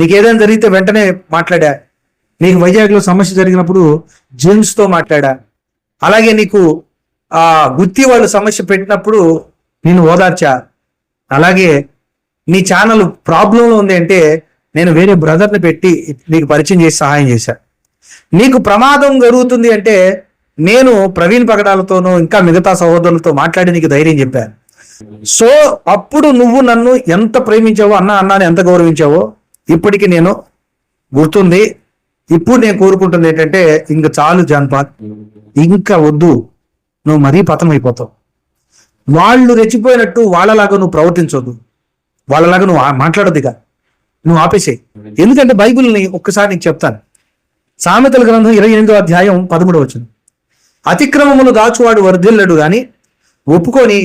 నీకు ఏదైనా జరిగితే వెంటనే మాట్లాడా. నీకు వైజాగ్లో సమస్య జరిగినప్పుడు జేమ్స్తో మాట్లాడా. అలాగే నీకు గుత్తి వాళ్ళు సమస్య పెట్టినప్పుడు నేను ఓదార్చా. అలాగే నీ ఛానల్ ప్రాబ్లంలో ఉంది అంటే నేను వేరే బ్రదర్ని పెట్టి నీకు పరిచయం చేసి సహాయం చేశా. నీకు ప్రమాదం జరుగుతుంది అంటే నేను ప్రవీణ్ పగడాలతోనూ ఇంకా మిగతా సహోదరులతో మాట్లాడి నీకు ధైర్యం చెప్పాను. సో అప్పుడు నువ్వు నన్ను ఎంత ప్రేమించావో, అన్నాని ఎంత గౌరవించావో ఇప్పటికీ నేను గుర్తుంది. ఇప్పుడు నేను కోరుకుంటుంది ఏంటంటే ఇంక చాలు జాన్పాల్, ఇంకా వద్దు, నువ్వు మరీ పతనం అయిపోతావు. వాళ్ళు రెచ్చిపోయినట్టు వాళ్ళలాగా నువ్వు ప్రవర్తించవద్దు, వాళ్ళలాగా నువ్వు మాట్లాడొద్దుగా, నువ్వు ఆపేసేయి. ఎందుకంటే బైబిల్ని ఒక్కసారి నీకు చెప్తాను. సామెతల గ్రంథం 28వ అధ్యాయం 13వ వచనం, అతిక్రమములు దాచువాడు వర్ధిల్లడు గాని ఒప్పుకొని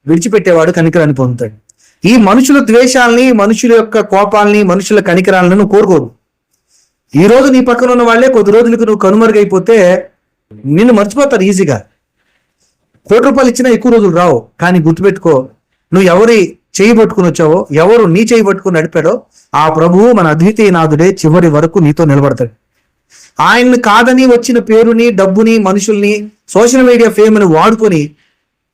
విడిచిపెట్టేవాడు కనికరాన్ని పొందుతాడు. ఈ మనుషుల ద్వేషాలని, మనుషుల యొక్క కోపాలని, మనుషుల కనికరాలను నువ్వు కోరుకోదు. ఈ రోజు నీ పక్కన ఉన్న వాళ్ళే కొద్ది రోజులకు నువ్వు కనుమరుగైపోతే నిన్ను మర్చిపోతారు ఈజీగా. ₹1 ఇచ్చినా ఎక్కువ రోజులు రావు. కానీ గుర్తుపెట్టుకో, నువ్వు ఎవరి చేయి పట్టుకుని వచ్చావో, ఎవరు నీ చేయి పట్టుకుని నడిపాడో ఆ ప్రభువు మన అద్వితీయ నాథుడే చివరి వరకు నీతో నిలబడతాడు. ఆయన్ని కాదని వచ్చిన పేరుని, డబ్బుని, మనుషుల్ని, సోషల్ మీడియా ఫేమ్ని వాడుకొని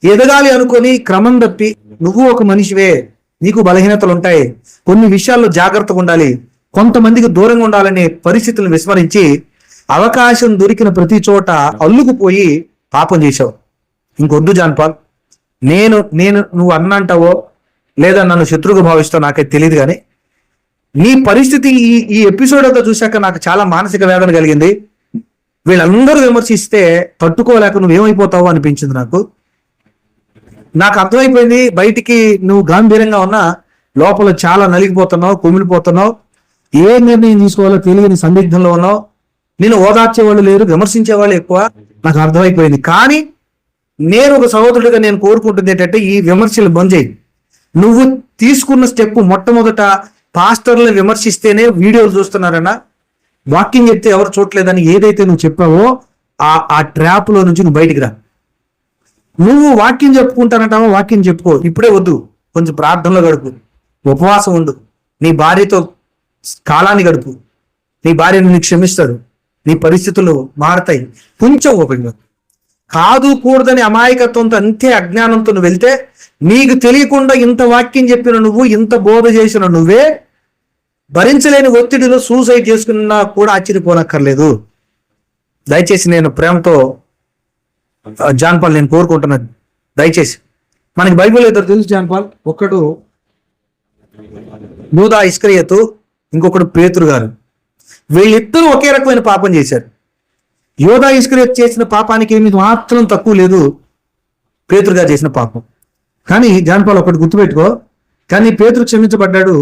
ఎదగాలి అనుకొని క్రమం తప్పి, నువ్వు ఒక మనిషివే, నీకు బలహీనతలు ఉంటాయి, కొన్ని విషయాల్లో జాగ్రత్తగా ఉండాలి, కొంతమందికి దూరంగా ఉండాలనే పరిస్థితులను విస్మరించి అవకాశం దొరికిన ప్రతి చోట అల్లుకుపోయి పాపం చేశావు. ఇంకొద్దు జాన్పాల్. నేను నువ్వు అన్నంటావో లేదా నన్ను శత్రువుగా భావిస్తావు నాకైతే తెలియదు, కానీ నీ పరిస్థితి ఈ ఎపిసోడ్ అంతా చూశాక నాకు చాలా మానసిక వేదన కలిగింది. వీళ్ళందరూ విమర్శిస్తే తట్టుకోలేక నువ్వేమైపోతావో అనిపించింది నాకు అర్థమైపోయింది. బయటికి నువ్వు గాంభీర్యంగా ఉన్నా లోపల చాలా నలిగిపోతున్నావు, కుమిలిపోతున్నావు, ఏ నిర్ణయం తీసుకోవాలో తెలియని సందిగ్ధంలో ఉన్నావు. నేను ఓదార్చేవాళ్ళు లేరు, విమర్శించేవాళ్ళు ఎక్కువ, నాకు అర్థమైపోయింది. కానీ నేను ఒక సహోదరుడిగా నేను కోరుకుంటుంది ఏంటంటే ఈ విమర్శలు బంద్ చేయి. నువ్వు తీసుకున్న స్టెప్ మొట్టమొదట పాస్టర్లను విమర్శిస్తేనే వీడియోలు చూస్తున్నారన్నా, వాకింగ్ చెప్తే ఎవరు చూడలేదని ఏదైతే నువ్వు చెప్పావో ఆ ట్రాప్ లో నుంచి నువ్వు బయటికి రా. నువ్వు వాక్యం చెప్పుకుంటానంటావో వాక్యం చెప్పుకో, ఇప్పుడే వద్దు, కొంచెం ప్రార్థనలో గడుపు, ఉపవాసం ఉండు, నీ భార్యతో కాలాన్ని గడుపు, నీ భార్య నిన్ను క్షమిస్తాడు, నీ పరిస్థితులు మారతాయి. కొంచెం ఓపెన్గా కాదు కూడదని అమాయకత్వంతో అంతే అజ్ఞానంతో నువ్వు వెళ్తే నీకు తెలియకుండా ఇంత వాక్యం చెప్పిన నువ్వు, ఇంత బోధ చేసిన నువ్వే భరించలేని ఒత్తిడిలో సూసైడ్ చేసుకున్నా కూడా ఆశ్చర్యపోనక్కర్లేదు. దయచేసి నేను ప్రేమతో జాన్పాల్ నేను కోరుకుంటున్నాను, దయచేసి మనకి బైబిల్ ఇద్దరు తెలుసు జాన్పాల్. ఒకడు యూదా ఇస్కరియోతు, ఇంకొకడు పేతురు గారు. వీళ్ళిద్దరూ ఒకే రకమైన పాపం చేశారు. యూదా ఇస్కరియోతు చేసిన పాపానికి ఏమి మాత్రం తక్కువ లేదు పేతురు గారు చేసిన పాపం. కానీ జాన్పాల్ ఒకటి గుర్తుపెట్టుకో, కానీ పేతురు క్షమించబడ్డాడు,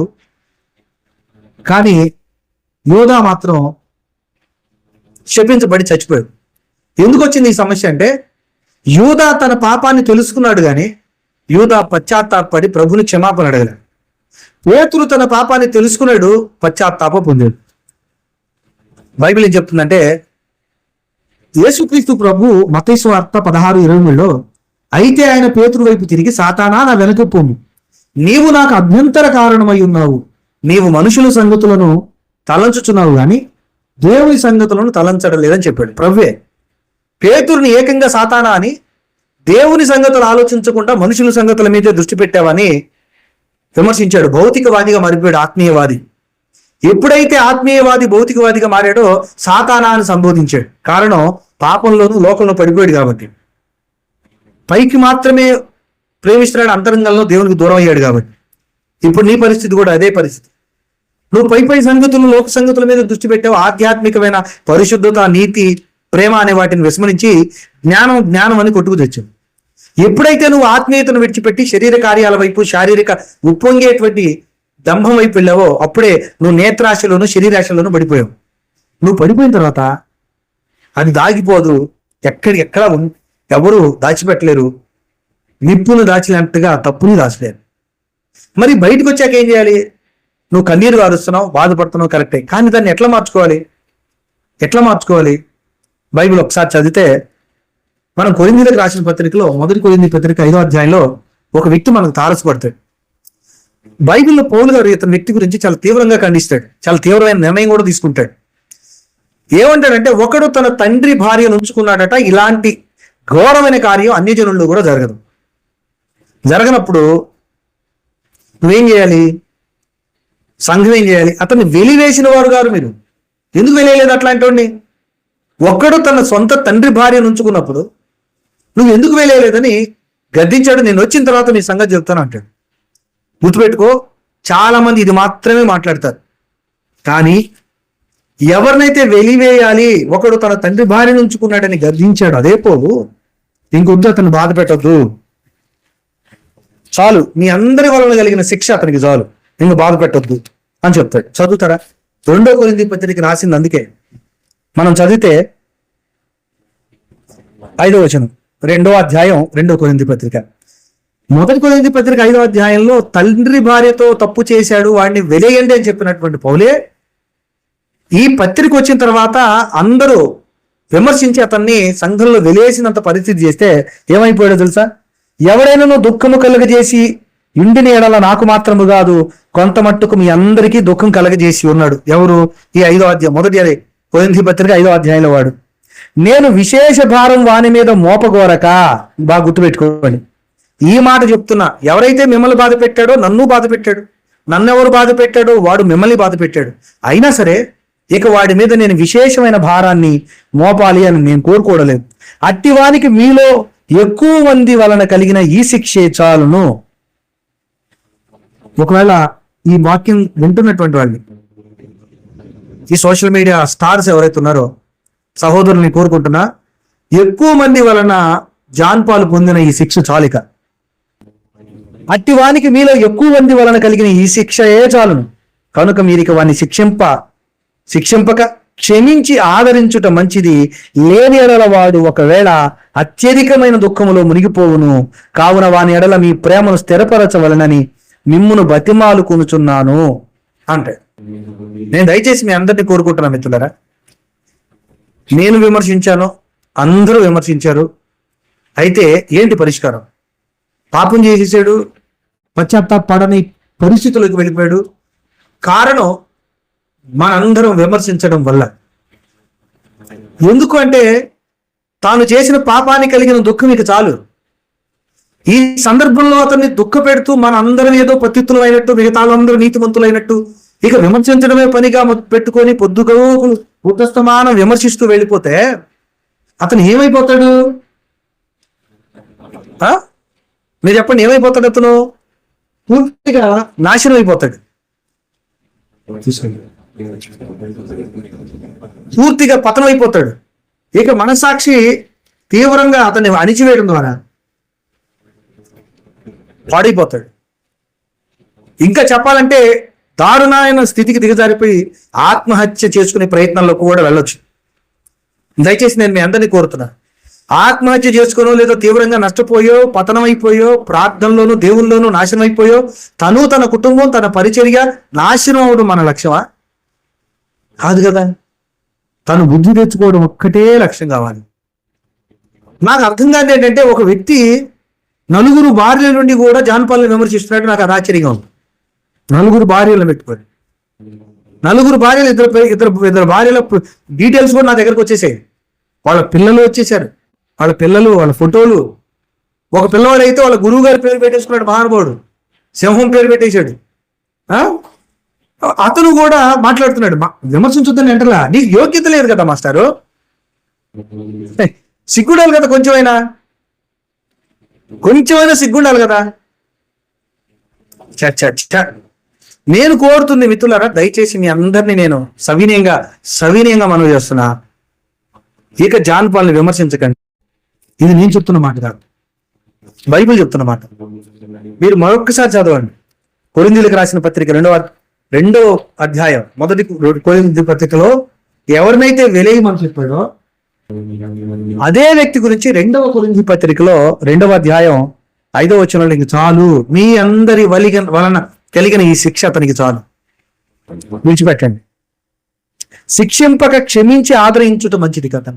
కానీ యూదా మాత్రం శపించబడి చచ్చిపోయాడు. ఎందుకు వచ్చింది ఈ సమస్య అంటే యూదా తన పాపాన్ని తెలుసుకున్నాడు, కానీ యూదా పశ్చాత్తాపడి ప్రభుని క్షమాపణ అడగలేడు. పేతురు తన పాపాన్ని తెలుసుకున్నాడు, పశ్చాత్తాప పొందాడు. బైబిల్ ఏం చెప్తుందంటే యేసుక్రీస్తు ప్రభు మత్తయి సువార్త 16:23లో, అయితే ఆయన పేతురు వైపు తిరిగి, సాతానా నా వెనక పోము, నీవు నాకు అభ్యంతర కారణమై ఉన్నావు, నీవు మనుషుల సంగతులను తలంచుచున్నావు కానీ దేవుని సంగతులను తలంచడం లేదని చెప్పాడు ప్రభువే. పేతురుని ఏకంగా సాతానా అని, దేవుని సంగతులు ఆలోచించకుండా మనుషుల సంగతుల మీదే దృష్టి పెట్టావని విమర్శించాడు. భౌతికవాదిగా మారిపోయాడు, ఆత్మీయవాది. ఎప్పుడైతే ఆత్మీయవాది భౌతికవాదిగా మారాడో సాతానా అని సంబోధించాడు. కారణం పాపంలోనూ లోకంలో పడిపోయాడు కాబట్టి. పైకి మాత్రమే ప్రేమిస్తున్నాడు, అంతరంగంలో దేవునికి దూరం అయ్యాడు కాబట్టి. ఇప్పుడు నీ పరిస్థితి కూడా అదే పరిస్థితి. నువ్వు పై సంగతులు, లోక సంగతుల మీద దృష్టి పెట్టావు, ఆధ్యాత్మికమైన పరిశుద్ధత, నీతి, ప్రేమ అనే వాటిని విస్మరించి జ్ఞానం అని కొట్టుకు తెచ్చావు. ఎప్పుడైతే నువ్వు ఆత్మీయతను విడిచిపెట్టి శరీర కార్యాల వైపు, శారీరక ఉప్పొంగేటువంటి దంభం వైపు వెళ్ళావో అప్పుడే నువ్వు నేత్రాశలోను శరీరాశలోను పడిపోయావు. నువ్వు పడిపోయిన తర్వాత అది దాగిపోదు, ఎక్కడ ఎవరు దాచిపెట్టలేరు, నిప్పును దాచినట్టుగా తప్పుని దాచలేరు. మరి బయటకు వచ్చాక ఏం చేయాలి? నువ్వు కన్నీరు గారుస్తున్నావు, బాధపడుతున్నావు, కరెక్టే, కానీ దాన్ని ఎట్లా మార్చుకోవాలి? బైబిల్ ఒకసారి చదివితే మనం కొరింథీయులకు రాసిన పత్రికలో, మొదటి కొరింథీ పత్రిక 5వ అధ్యాయంలో ఒక వ్యక్తి మనకు తారసపడతాడు. బైబిల్లో పౌలు గారు ఇతని వ్యక్తి గురించి చాలా తీవ్రంగా ఖండిస్తాడు, చాలా తీవ్రమైన నిర్ణయం కూడా తీసుకుంటాడు. ఏమంటాడంటే, ఒకడు తన తండ్రి భార్యను ఉంచుకున్నాడట, ఇలాంటి ఘోరమైన కార్యం అన్యజనుల్లో కూడా జరగదు. జరగనప్పుడు నువ్వేం చేయాలి? సంఘం ఏం చేయాలి? అతన్ని వెలివేసిన వారు గారు మీరు. ఎందుకు వెలియలేదు అట్లాంటి వాడిని? ఒక్కడు తన సొంత తండ్రి భార్యను ఉంచుకున్నప్పుడు నువ్వు ఎందుకు వెలియలేదని గద్దించాడు. నేను వచ్చిన తర్వాత మీ సంగతి చెప్తాను అంటాడు. గుర్తుపెట్టుకో, చాలా మంది ఇది మాత్రమే మాట్లాడతారు. కానీ ఎవరినైతే వెలివేయాలి, ఒకడు తన తండ్రి భార్యను ఉంచుకున్నాడని గర్జించాడు, అదే పోలు ఇంకొద్దు, అతను బాధ పెట్టద్దు, చాలు, మీ అందరి వలన కలిగిన శిక్ష అతనికి చాలు, ఇంక బాధ పెట్టద్దు అని చెప్తాడు. చదువుతారా? 2 కొరింథీ పత్రిక రాసింది. అందుకే మనం చదివితే 5వ వచనం, 2వ అధ్యాయం 2 కొరింథీ పత్రిక. 1 కొరింథీ పత్రిక 5వ అధ్యాయంలో తండ్రి భార్యతో తప్పు చేశాడు, వాడిని వెలియండి అని చెప్పినటువంటి పౌలే ఈ పత్రిక వచ్చిన తర్వాత అందరూ విమర్శించి అతన్ని సంఘంలో వెలేసినంత పరిస్థితి చేస్తే ఏమైపోయాడో తెలుసా? ఎవడైనా దుఃఖము కలుగజేసి ఇండిని ఎడల నాకు మాత్రము కాదు, కొంత మట్టుకు మీ అందరికీ దుఃఖం కలగజేసి ఉన్నాడు. ఎవరు? ఈ 5వ అధ్యాయం, మొదటి కొరింథీ పత్రిక 5వ అధ్యాయంలో వాడు. నేను విశేష భారం వాని మీద మోపగోరక, బాగా గుర్తుపెట్టుకోండి, ఈ మాట చెప్తున్నా. ఎవరైతే మిమ్మల్ని బాధ పెట్టాడో నన్ను బాధ పెట్టాడు, నన్నెవరు బాధ పెట్టాడో వాడు మిమ్మల్ని బాధ పెట్టాడు. అయినా సరే ఇక వాడి మీద నేను విశేషమైన భారాన్ని మోపాలి అని నేను కోరుకోవడలేదు. అట్టివానికి మీలో ఎక్కువ మంది వలన కలిగిన ఈ శిక్షే చాలును. ఒకవేళ ఈ వాక్యం వింటున్నటువంటి వాళ్ళని, ఈ సోషల్ మీడియా స్టార్స్ ఎవరైతే ఉన్నారో సహోదరుల్ని కోరుకుంటున్నా, ఎక్కువ మంది వలన జాన్పాలు పొందిన ఈ శిక్ష చాలిక. అట్టివానికి మీలో ఎక్కువ మంది వలన కలిగిన ఈ శిక్షయే చాలును. కనుక మీరిక వాడిని శిక్షింపక క్షమించి ఆదరించుట మంచిది. లేని ఎడల వాడు ఒకవేళ అత్యధికమైన దుఃఖములో మునిగిపోవును. కావున వాని ఎడల మీ ప్రేమను స్థిరపరచవలనని మిమ్మును బతిమాలు కొనుచున్నాను అంటే. నేను దయచేసి మీ అందరినీ కోరుకుంటున్నా మిత్రులారా, నేను విమర్శించాను, అందరూ విమర్శించారు. అయితే ఏంటి పరిష్కారం? పాపం చేసేసాడు, పశ్చాత్తాపడని పరిస్థితులకు వెళ్ళిపోయాడు. కారణం మనందరం విమర్శించడం వల్ల. ఎందుకు అంటే తాను చేసిన పాపానికి కలిగిన దుఃఖం ఇక చాలు. ఈ సందర్భంలో అతన్ని దుఃఖ పెడుతూ మన అందరం ఏదో పతిత్తులు అయినట్టు, మిగతా అందరూ నీతిమంతులు అయినట్టు ఇక విమర్శించడమే పనిగా పెట్టుకొని పొద్దుగా ఉత్తస్తమానం విమర్శిస్తూ వెళ్ళిపోతే అతను ఏమైపోతాడు? మీరు చెప్పండి, ఏమైపోతాడు? అతను పూర్తిగా నాశనం అయిపోతాడు, పూర్తిగా పతనం అయిపోతాడు. ఇక మనసాక్షి తీవ్రంగా అతన్ని అణిచివేయడం ద్వారా పాడైపోతాడు. ఇంకా చెప్పాలంటే దారుణమైన స్థితికి దిగజారిపోయి ఆత్మహత్య చేసుకునే ప్రయత్నంలో కూడా వెళ్ళొచ్చు. దయచేసి నేను మీ అందరినీ కోరుతున్నా, ఆత్మహత్య చేసుకునో లేదా తీవ్రంగా నష్టపోయో, పతనం అయిపోయో, ప్రార్థనలోనూ దేవుల్లోనూ నాశనం అయిపోయో, తను తన కుటుంబం తన పరిచర్య నాశనం అవడం మన లక్ష్యమా? కాదు కదా. తను బుద్ధి తెచ్చుకోవడం ఒక్కటే లక్ష్యం కావాలి. నాకు అర్థం కాదు ఏంటంటే, ఒక వ్యక్తి నలుగురు భార్యల నుండి కూడా జాన్పాలను విమర్శిస్తున్నాడు. నాకు అది ఆశ్చర్యంగా ఉంది. నలుగురు భార్యలను పెట్టుకోండి, నలుగురు భార్యలు, ఇద్దరు భార్యల డీటెయిల్స్ కూడా నా దగ్గరకు వచ్చేసాయి. వాళ్ళ పిల్లలు వచ్చేసారు, వాళ్ళ పిల్లలు, వాళ్ళ ఫోటోలు. ఒక పిల్లవాడు అయితే వాళ్ళ గురువు గారి పేరు పెట్టేసుకున్నాడు, మహానుభావుడు, సింహం పేరు పెట్టేశాడు. అతను కూడా మాట్లాడుతున్నాడు. విమర్శించొద్దని అంటలా, నీకు యోగ్యత లేదు కదా మాస్టారు, సిగ్గుండాలి కదా, కొంచెమైనా సిగ్గుండాలి కదా. నేను కోరుతుంది మిత్రులారా, దయచేసి మీ అందరినీ నేను సవినయంగా మనవి చేస్తున్నా, ఇక జాన్పాల్ని విమర్శించకండి. ఇది నేను చెప్తున్న మాట కాదు, బైబిల్ చెప్తున్న మాట. మీరు మరొకసారి చదవండి. కొరింథీయులకు రాసిన పత్రిక 2వ అధ్యాయం 1 కొరింథీ పత్రికలో ఎవరినైతే వెలేయమని చెప్పాడో అదే వ్యక్తి గురించి 2వ కొరింథీ పత్రికలో 2వ అధ్యాయం 5వ వచనంలో, ఇంక చాలు, మీ అందరి వలన కలిగిన ఈ శిక్ష అతనికి చాలు, విడిచిపెట్టండి. శిక్షింపక క్షమించి ఆదరించుట మంచిది కదా.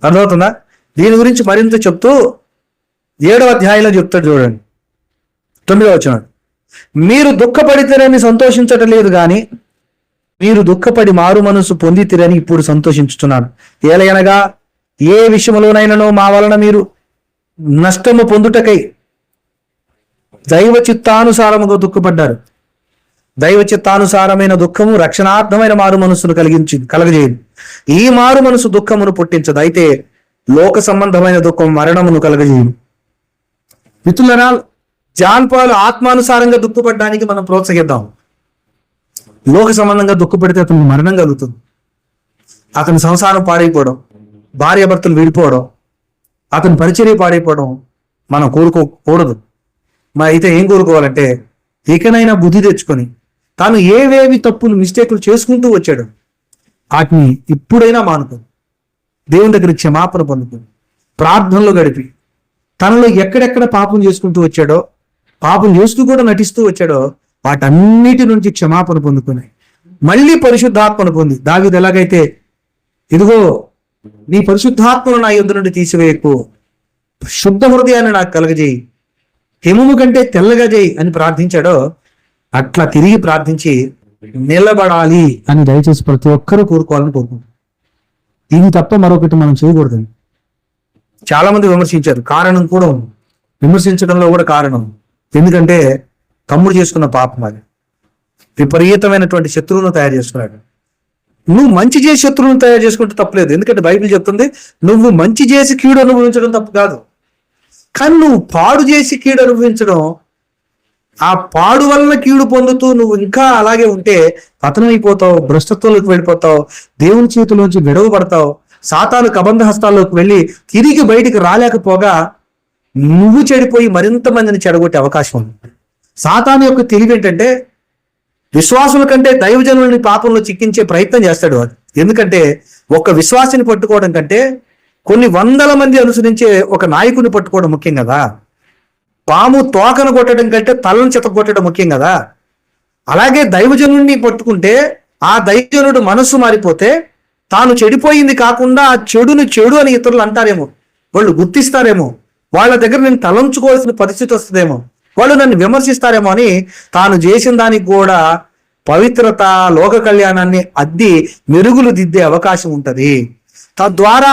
అర్థమవుతుందా? దీని గురించి మరింత చెప్తూ 7వ అధ్యాయంలో చెప్తాడు చూడండి, 9వ వచనం. మీరు దుఃఖపడితేరని సంతోషించటం లేదు కానీ మీరు దుఃఖపడి మారు మనసు పొందితిరని ఇప్పుడు సంతోషించుతున్నాను. ఏలయనగా ఏ విషయంలోనైనానో మా వలన మీరు నష్టము పొందుటకై దైవ చిత్తానుసారముగా దుఃఖపడ్డారు. దైవ చిత్తానుసారమైన దుఃఖము రక్షణార్థమైన మారు మనస్సును కలగజేయదు. ఈ మారు మనసు దుఃఖమును పుట్టించదు, అయితే లోక సంబంధమైన దుఃఖం మరణమును కలగజేయదు. మిత్రులారా, జాన్ పాల్ ఆత్మానుసారంగా దుఃఖపడడానికి మనం ప్రోత్సహిద్దాం. లోక సంబంధంగా దుఃఖపడితే అతనికి మరణం కలుగుతుంది. అతని సంసారం పాడైపోవడం, భార్యాభర్తలు విడిపోవడం, అతని పరిచర్య పాడైపోవడం మనం కోరుకోకూడదు. మరి అయితే ఏం కోరుకోవాలంటే, ఇకనైనా బుద్ధి తెచ్చుకొని తాను ఏవేవి తప్పులు మిస్టేకులు చేసుకుంటూ వచ్చాడు వాటిని ఇప్పుడైనా మానుకొని దేవుని దగ్గర క్షమాపణ పొందుకొని ప్రార్థనలో గడిపి తనలో ఎక్కడెక్కడ పాపం చేసుకుంటూ వచ్చాడో, పాపం చేస్తూ కూడా నటిస్తూ వచ్చాడో వాటన్నిటి నుంచి క్షమాపణ పొందుకొని మళ్ళీ పరిశుద్ధాత్మను పొంది, దావీదు ఎలాగైతే ఇదిగో నీ పరిశుద్ధాత్మను నా యుద్ధ నుండి తీసివేయకు, శుద్ధ హృదయాన్ని నాకు కలగజేయి, హిమము కంటే తెల్లగా చేయి అని ప్రార్థించాడో అట్లా తిరిగి ప్రార్థించి నిలబడాలి అని దయచేసి ప్రతి ఒక్కరూ కోరుకోవాలని కోరుకుంటాం. ఇది తప్ప మరొకటి మనం చేయకూడదు. చాలా మంది విమర్శించారు, కారణం కూడా ఉంది. విమర్శించడంలో కూడా కారణం, ఎందుకంటే తమ్ముడు చేసుకున్న పాపం అది విపరీతమైనటువంటి శత్రువును తయారు చేసుకున్నాడు. నువ్వు మంచి చేసి శత్రువును తయారు చేసుకుంటే తప్పలేదు, ఎందుకంటే బైబిల్ చెప్తుంది నువ్వు మంచి చేసి కీడు అనుభవించడం తప్పు కాదు. కానీ నువ్వు పాడు చేసి కీడు అనుభవించడం, ఆ పాడు వలన కీడు పొందుతూ నువ్వు ఇంకా అలాగే ఉంటే పతనమైపోతావు, భ్రష్టత్వంలోకి వెళ్ళిపోతావు, దేవుని చేతిలోంచి విడవబడతావు, సాతాను కబంధ హస్తాల్లోకి వెళ్ళి తిరిగి బయటికి రాలేకపోగా నువ్వు చెడిపోయి మరింత మందిని చెడగొట్టే అవకాశం ఉంది. సాతాను యొక్క తెలివి ఏంటంటే విశ్వాసుల కంటే దైవజనుల్ని పాపంలో చిక్కించే ప్రయత్నం చేస్తాడు వాడు. ఎందుకంటే ఒక విశ్వాసిని పట్టుకోవడం కంటే కొన్ని వందల మంది అనుసరించే ఒక నాయకుని పట్టుకోవడం ముఖ్యం కదా. పాము తోకను కొట్టడం కంటే తలను చెత్త కొట్టడం ముఖ్యం కదా. అలాగే దైవజనుడిని పట్టుకుంటే ఆ దైవజనుడు మనస్సు మారిపోతే తాను చెడిపోయింది కాకుండా ఆ చెడుని చెడు అని ఇతరులు అంటారేమో, వాళ్ళు గుర్తిస్తారేమో, వాళ్ళ దగ్గర నేను తలంచుకోవాల్సిన పరిస్థితి వస్తుందేమో, వాళ్ళు నన్ను విమర్శిస్తారేమో అని తాను చేసిన దానికి కూడా పవిత్రత, లోక కళ్యాణాన్ని అద్ది మెరుగులు దిద్దే అవకాశం ఉంటది. తద్వారా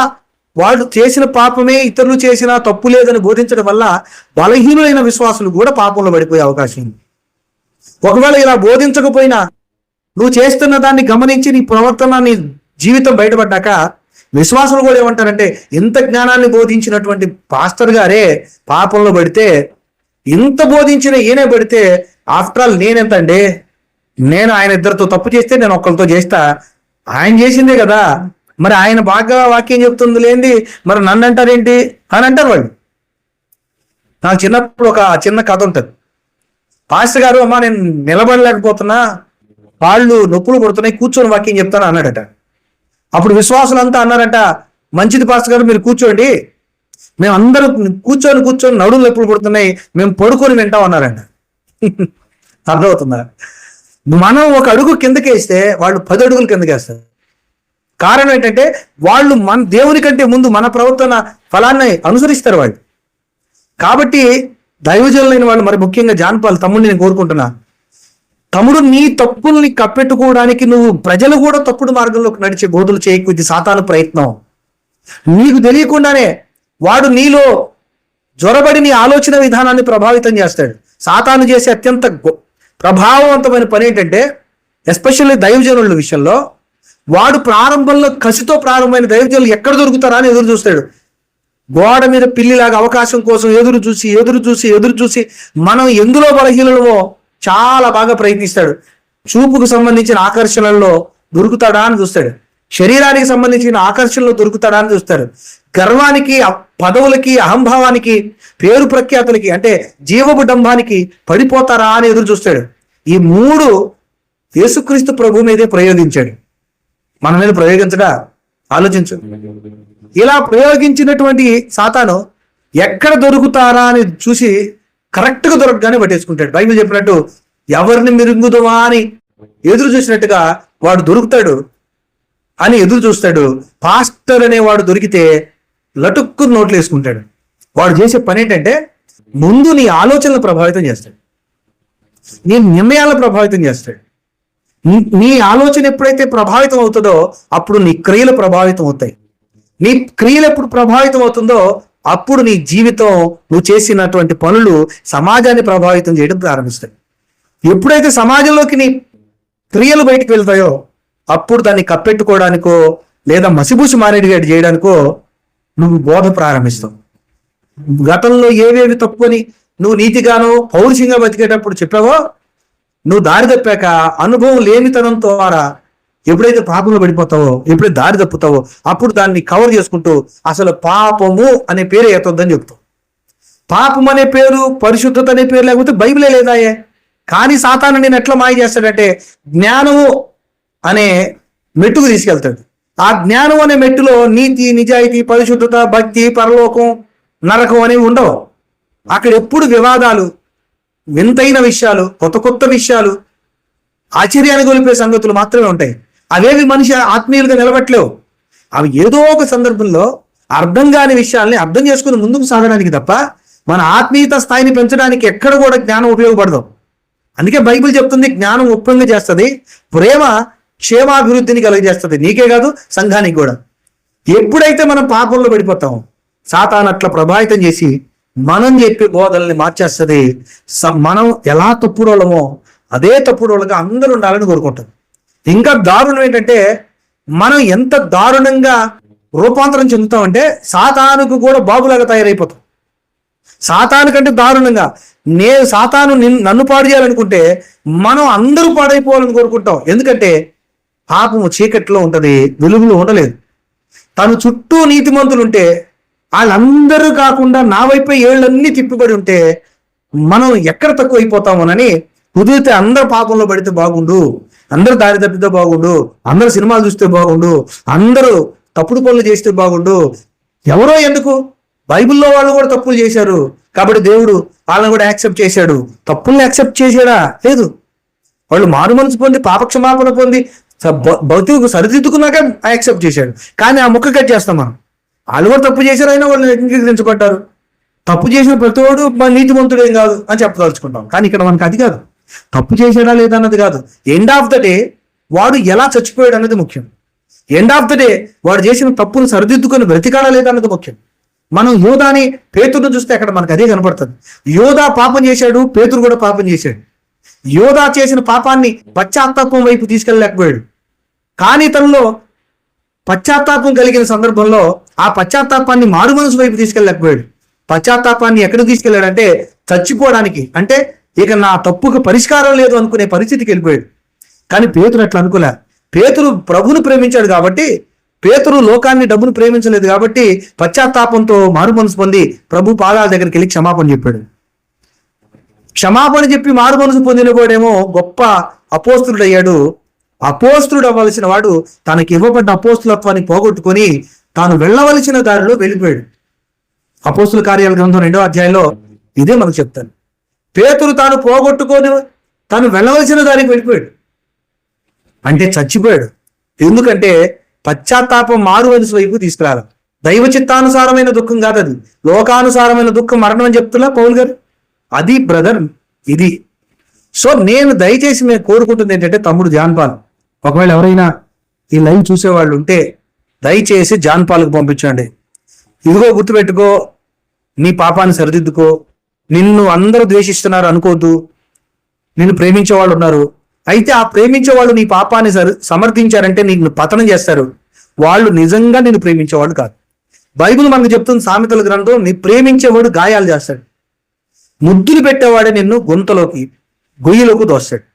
వాళ్ళు చేసిన పాపమే ఇతరులు చేసినా తప్పు లేదని బోధించడం వల్ల బలహీనులైన విశ్వాసులు కూడా పాపంలో పడిపోయే అవకాశం ఉంది. ఒకవేళ ఇలా బోధించకపోయినా నువ్వు చేస్తున్న దాన్ని గమనించి నీ ప్రవర్తన, నీ జీవితం బయటపడ్డాక విశ్వాసులు కూడా ఏమంటారంటే, ఇంత జ్ఞానాన్ని బోధించినటువంటి పాస్టర్ గారే పాపంలో పడితే, ఇంత బోధించిన ఈయనే పడితే ఆఫ్టర్ ఆల్ నేనెంత అండి, నేను ఆయన ఇద్దరితో తప్పు చేస్తే నేను ఒక్కరితో చేస్తా, ఆయన చేసిందే కదా, మరి ఆయన బాగా వాక్యం చెప్తుంది లేండి, మరి నన్ను అంటారేంటి అని అంటారు వాళ్ళు. నాకు చిన్నప్పుడు ఒక చిన్న కథ ఉంటుంది. పాస్టర్ గారు, అమ్మా నేను నిలబడలేకపోతున్నా, కాళ్ళు నొప్పులు పడుతున్నాయి, కూర్చొని వాక్యం చెప్తాను అన్నాడట. అప్పుడు విశ్వాసులంతా అన్నారట, మంచిది పాస్టర్ గారు మీరు కూర్చోండి, మేము అందరం కూర్చొని నడుము నొప్పులు పడుతున్నాయి, మేము పడుకొని వింటాం అన్నారంట. అర్థమవుతుందా? మనం ఒక అడుగు కిందకేస్తే వాళ్ళు 10 అడుగులు కిందకేస్తారు. కారణం ఏంటంటే వాళ్ళు మన దేవుని కంటే ముందు మన ప్రవర్తన ఫలాన్ని అనుసరిస్తారు వాళ్ళు. కాబట్టి దైవజనులైన వాళ్ళు, మరి ముఖ్యంగా జాన్ పాల్ తమ్ముడిని నేను కోరుకుంటున్నా, తమ్ముడు నీ తప్పుల్ని కప్పెట్టుకోవడానికి నువ్వు ప్రజలు కూడా తప్పుడు మార్గంలోకి నడిచే బోధలు చేయకు, ఇది సాతాను ప్రయత్నం. నీకు తెలియకుండానే వాడు నీలో జ్వరబడి నీ ఆలోచన విధానాన్ని ప్రభావితం చేస్తాడు. సాతాను చేసే అత్యంత ప్రభావవంతమైన పని ఏంటంటే, ఎస్పెషల్లీ దైవజనుల విషయంలో, వాడు ప్రారంభంలో కసితో ప్రారంభమైన దైవజనులు ఎక్కడ దొరుకుతారా అని ఎదురు చూస్తాడు. గోడ మీద పిల్లిలాగా అవకాశం కోసం ఎదురు చూసి మనం ఎందులో బలహీనమో చాలా బాగా ప్రయత్నిస్తాడు. చూపుకు సంబంధించిన ఆకర్షణల్లో దొరుకుతాడా అని చూస్తాడు, శరీరానికి సంబంధించిన ఆకర్షణలో దొరుకుతాడా అని చూస్తాడు, గర్వానికి, పదవులకి, అహంభావానికి, పేరు ప్రఖ్యాతులకి, అంటే జీవపు డంబానికి పడిపోతారా అని ఎదురు చూస్తాడు. ఈ 3 యేసుక్రీస్తు ప్రభు మీదే ప్రయోగించాడు, మన మీద ప్రయోగించడా? ఆలోచించు. ఇలా ప్రయోగించినటువంటి సాతాను ఎక్కడ దొరుకుతారా అని చూసి కరెక్ట్గా దొరకగానే పట్టేసుకుంటాడు. బైబిల్ చెప్పినట్టు ఎవరిని మిరుగుదమా అని ఎదురు చూసినట్టుగా వాడు దొరుకుతాడు అని ఎదురు చూస్తాడు. పాస్టర్ అనేవాడు దొరికితే లటుక్కు నోట్లు వేసుకుంటాడు. వాడు చేసే పని ఏంటంటే ముందు నీ ఆలోచనలు ప్రభావితం చేస్తాడు. నీ నిర్ణయాలను ప్రభావితం చేస్తాడు. నీ ఆలోచన ఎప్పుడైతే ప్రభావితం అవుతుందో అప్పుడు నీ క్రియలు ప్రభావితం అవుతాయి. నీ క్రియలు ఎప్పుడు ప్రభావితం అవుతుందో అప్పుడు నీ జీవితం, నువ్వు చేసినటువంటి పనులు సమాజాన్ని ప్రభావితం చేయడం ప్రారంభిస్తాయి. ఎప్పుడైతే సమాజంలోకి నీ క్రియలు బయటకు వెళ్తాయో అప్పుడు దాన్ని కప్పెట్టుకోవడానికో లేదా మసిబూసి మారేడుగాడు చేయడానికో నువ్వు బోధ ప్రారంభిస్తావు. గతంలో ఏవేవి తప్పుకొని నువ్వు నీతిగానో పౌరుషంగా బతికేటప్పుడు చెప్పావో, నువ్వు దారి తప్పాక అనుభవం లేనితనం ద్వారా ఎప్పుడైతే పాపంలో పడిపోతావో, ఎప్పుడైతే దారి తప్పుతావో అప్పుడు దాన్ని కవర్ చేసుకుంటూ అసలు పాపము అనే పేరు ఎత్తొద్దని చెప్తావు. పాపం అనే పేరు, పరిశుద్ధత అనే పేరు లేకపోతే బైబిలే లేదాయే. కానీ సాతాను నేను ఎట్లా మాయ చేస్తాడంటే జ్ఞానము అనే మెట్టుకు తీసుకెళ్తాడు. ఆ జ్ఞానం అనే మెట్టులో నీతి, నిజాయితీ, పరిశుద్ధత, భక్తి, పరలోకం, నరకం అనేవి ఉండవు. అక్కడ ఎప్పుడు వివాదాలు, వింతైన విషయాలు, కొత్త కొత్త విషయాలు, ఆశ్చర్యాన్ని గొలిపే సంగతులు మాత్రమే ఉంటాయి. అవేవి మనిషి ఆత్మీయులుగా నిలబట్టలేవు. అవి ఏదో ఒక సందర్భంలో అర్థం కాని విషయాల్ని అర్థం చేసుకుని ముందుకు సాగడానికి తప్ప మన ఆత్మీయత స్థాయిని పెంచడానికి ఎక్కడ కూడా జ్ఞానం ఉపయోగపడదు. అందుకే బైబిల్ చెప్తుంది, జ్ఞానం ఒప్పంగా చేస్తుంది, ప్రేమ క్షేమాభివృద్ధిని కలిగజేస్తుంది, నీకే కాదు సంఘానికి కూడా. ఎప్పుడైతే మనం పాపంలో పడిపోతామో సాతాను అట్లా ప్రభావితం చేసి మనం చెప్పే బోధనల్ని మార్చేస్తుంది. మనం ఎలా తప్పుడోళ్ళమో అదే తప్పుడోళ్ళగా అందరూ ఉండాలని కోరుకుంటాం. ఇంకా దారుణం ఏంటంటే మనం ఎంత దారుణంగా రూపాంతరం చెందుతామంటే సాతానుకు కూడా బాబులాగా తయారైపోతాం. సాతాను కంటే దారుణంగా సాతాను నన్ను పాడు చేయాలనుకుంటే మనం అందరూ పాడైపోవాలని కోరుకుంటాం. ఎందుకంటే పాపము చీకట్లో ఉంటది, వెలుగులో ఉండలేదు. తను చుట్టూ నీతిమంతులు ఉంటే వాళ్ళందరూ కాకుండా నా వైపే ఏళ్ళన్నీ తిప్పిబడి ఉంటే మనం ఎక్కడ తక్కువ అయిపోతామోనని కుదిరితే అందరు పాపంలో పడితే బాగుండు, అందరూ దారి తప్పితే బాగుండు, అందరూ సినిమాలు చూస్తే బాగుండు, అందరూ తప్పుడు పనులు చేస్తే బాగుండు. ఎవరో ఎందుకు, బైబిల్లో వాళ్ళు కూడా తప్పులు చేశారు కాబట్టి దేవుడు వాళ్ళని కూడా యాక్సెప్ట్ చేశాడు. తప్పుల్ని యాక్సెప్ట్ చేశాడా? లేదు. వాళ్ళు మారు మనసు పొంది పాపక్షమాపణ పొంది భౌతిక సరిదిద్దుకున్నాక యాక్సెప్ట్ చేశాడు. కానీ ఆ ముక్క కట్ చేస్తాం మనం. వాళ్ళు కూడా తప్పు చేశారు, అయినా వాళ్ళు అంగీకరించబడ్డారు. తప్పు చేసిన ప్రతివాడు మన నీతిమంతుడేం కాదు అని చెప్పదలుచుకుంటాం. కానీ ఇక్కడ మనకు అది కాదు. తప్పు చేశాడా లేదా అన్నది కాదు. ఎండ్ ఆఫ్ ద డే వాడు ఎలా చచ్చిపోయాడు అన్నది ముఖ్యం. ఎండ్ ఆఫ్ ద డే వాడు చేసిన తప్పును సరిదిద్దుకొని బ్రతికాడా లేదా అన్నది ముఖ్యం. మనం యోధాని, పేతురును చూస్తే అక్కడ మనకు అదే కనపడుతుంది. యోధా పాపం చేశాడు, పేతురు కూడా పాపం చేశాడు. యోధా చేసిన పాపాన్ని పశ్చాత్తాపం వైపు తీసుకెళ్ళలేకపోయాడు. కానీ తనలో పశ్చాత్తాపం కలిగిన సందర్భంలో ఆ పశ్చాత్తాపాన్ని మారు మనసు వైపు తీసుకెళ్ళలేకపోయాడు. పశ్చాత్తాపాన్ని ఎక్కడికి తీసుకెళ్ళాడంటే చచ్చిపోవడానికి, అంటే ఇక నా తప్పుకు పరిష్కారం లేదు అనుకునే పరిస్థితికి వెళ్ళిపోయాడు. కానీ పేతురు అట్లా అనుకోలే. పేతురు ప్రభుని ప్రేమించాడు కాబట్టి, పేతురు లోకాన్ని, డబ్బును ప్రేమించలేదు కాబట్టి పశ్చాత్తాపంతో మారు మనసు పొంది ప్రభు పాదాల దగ్గరికి వెళ్ళి క్షమాపణ చెప్పాడు. క్షమాపణ చెప్పి మారు మనసు పొందిన వాడేమో గొప్ప అపోస్తులుడు అయ్యాడు. అపోస్తులుడు అవ్వాల్సిన వాడు తనకి ఇవ్వబడ్డ అపోస్తులత్వాన్ని పోగొట్టుకొని తాను వెళ్ళవలసిన దారిలో వెళ్ళిపోయాడు. అపోస్తుల కార్యాల గ్రంథం 2వ అధ్యాయంలో ఇదే మనకు చెప్తాను. పేతురు తాను పోగొట్టుకొని తాను వెళ్ళవలసిన దారికి వెళ్ళిపోయాడు, అంటే చచ్చిపోయాడు. ఎందుకంటే పశ్చాత్తాపం మారు మనసు వైపు తీసుకురాలి. దైవ చిత్తానుసారమైన దుఃఖం కాదు అది, లోకానుసారమైన దుఃఖం మరణం అని చెప్తున్నా పౌలు గారు. అది బ్రదర్ ఇది. సో నేను దయచేసి మేము కోరుకుంటుంది ఏంటంటే, తమ్ముడు జాన్పాల్, ఒకవేళ ఎవరైనా ఈ లైవ్ చూసేవాళ్ళు ఉంటే దయచేసి జాన్పాల్కి పంపించండి. ఇదిగో గుర్తుపెట్టుకో, నీ పాపాన్ని సరిదిద్దుకో. నిన్ను అందరూ ద్వేషిస్తున్నారు అనుకోవద్దు, నిన్ను ప్రేమించే వాళ్ళు ఉన్నారు. అయితే ఆ ప్రేమించే వాళ్ళు నీ పాపాన్ని సమర్థించారంటే నిన్ను పతనం చేస్తారు. వాళ్ళు నిజంగా నిన్ను ప్రేమించేవాళ్ళు కాదు. బైబిల్ మనకు చెప్తుంది, సామెతల గ్రంథం, నీ ప్రేమించేవాడు గాయాలు చేస్తాడు, ముద్దులు పెట్టేవాడే నిన్ను గుంతలోకి, గొయ్యిలోకి దోస్తాడు.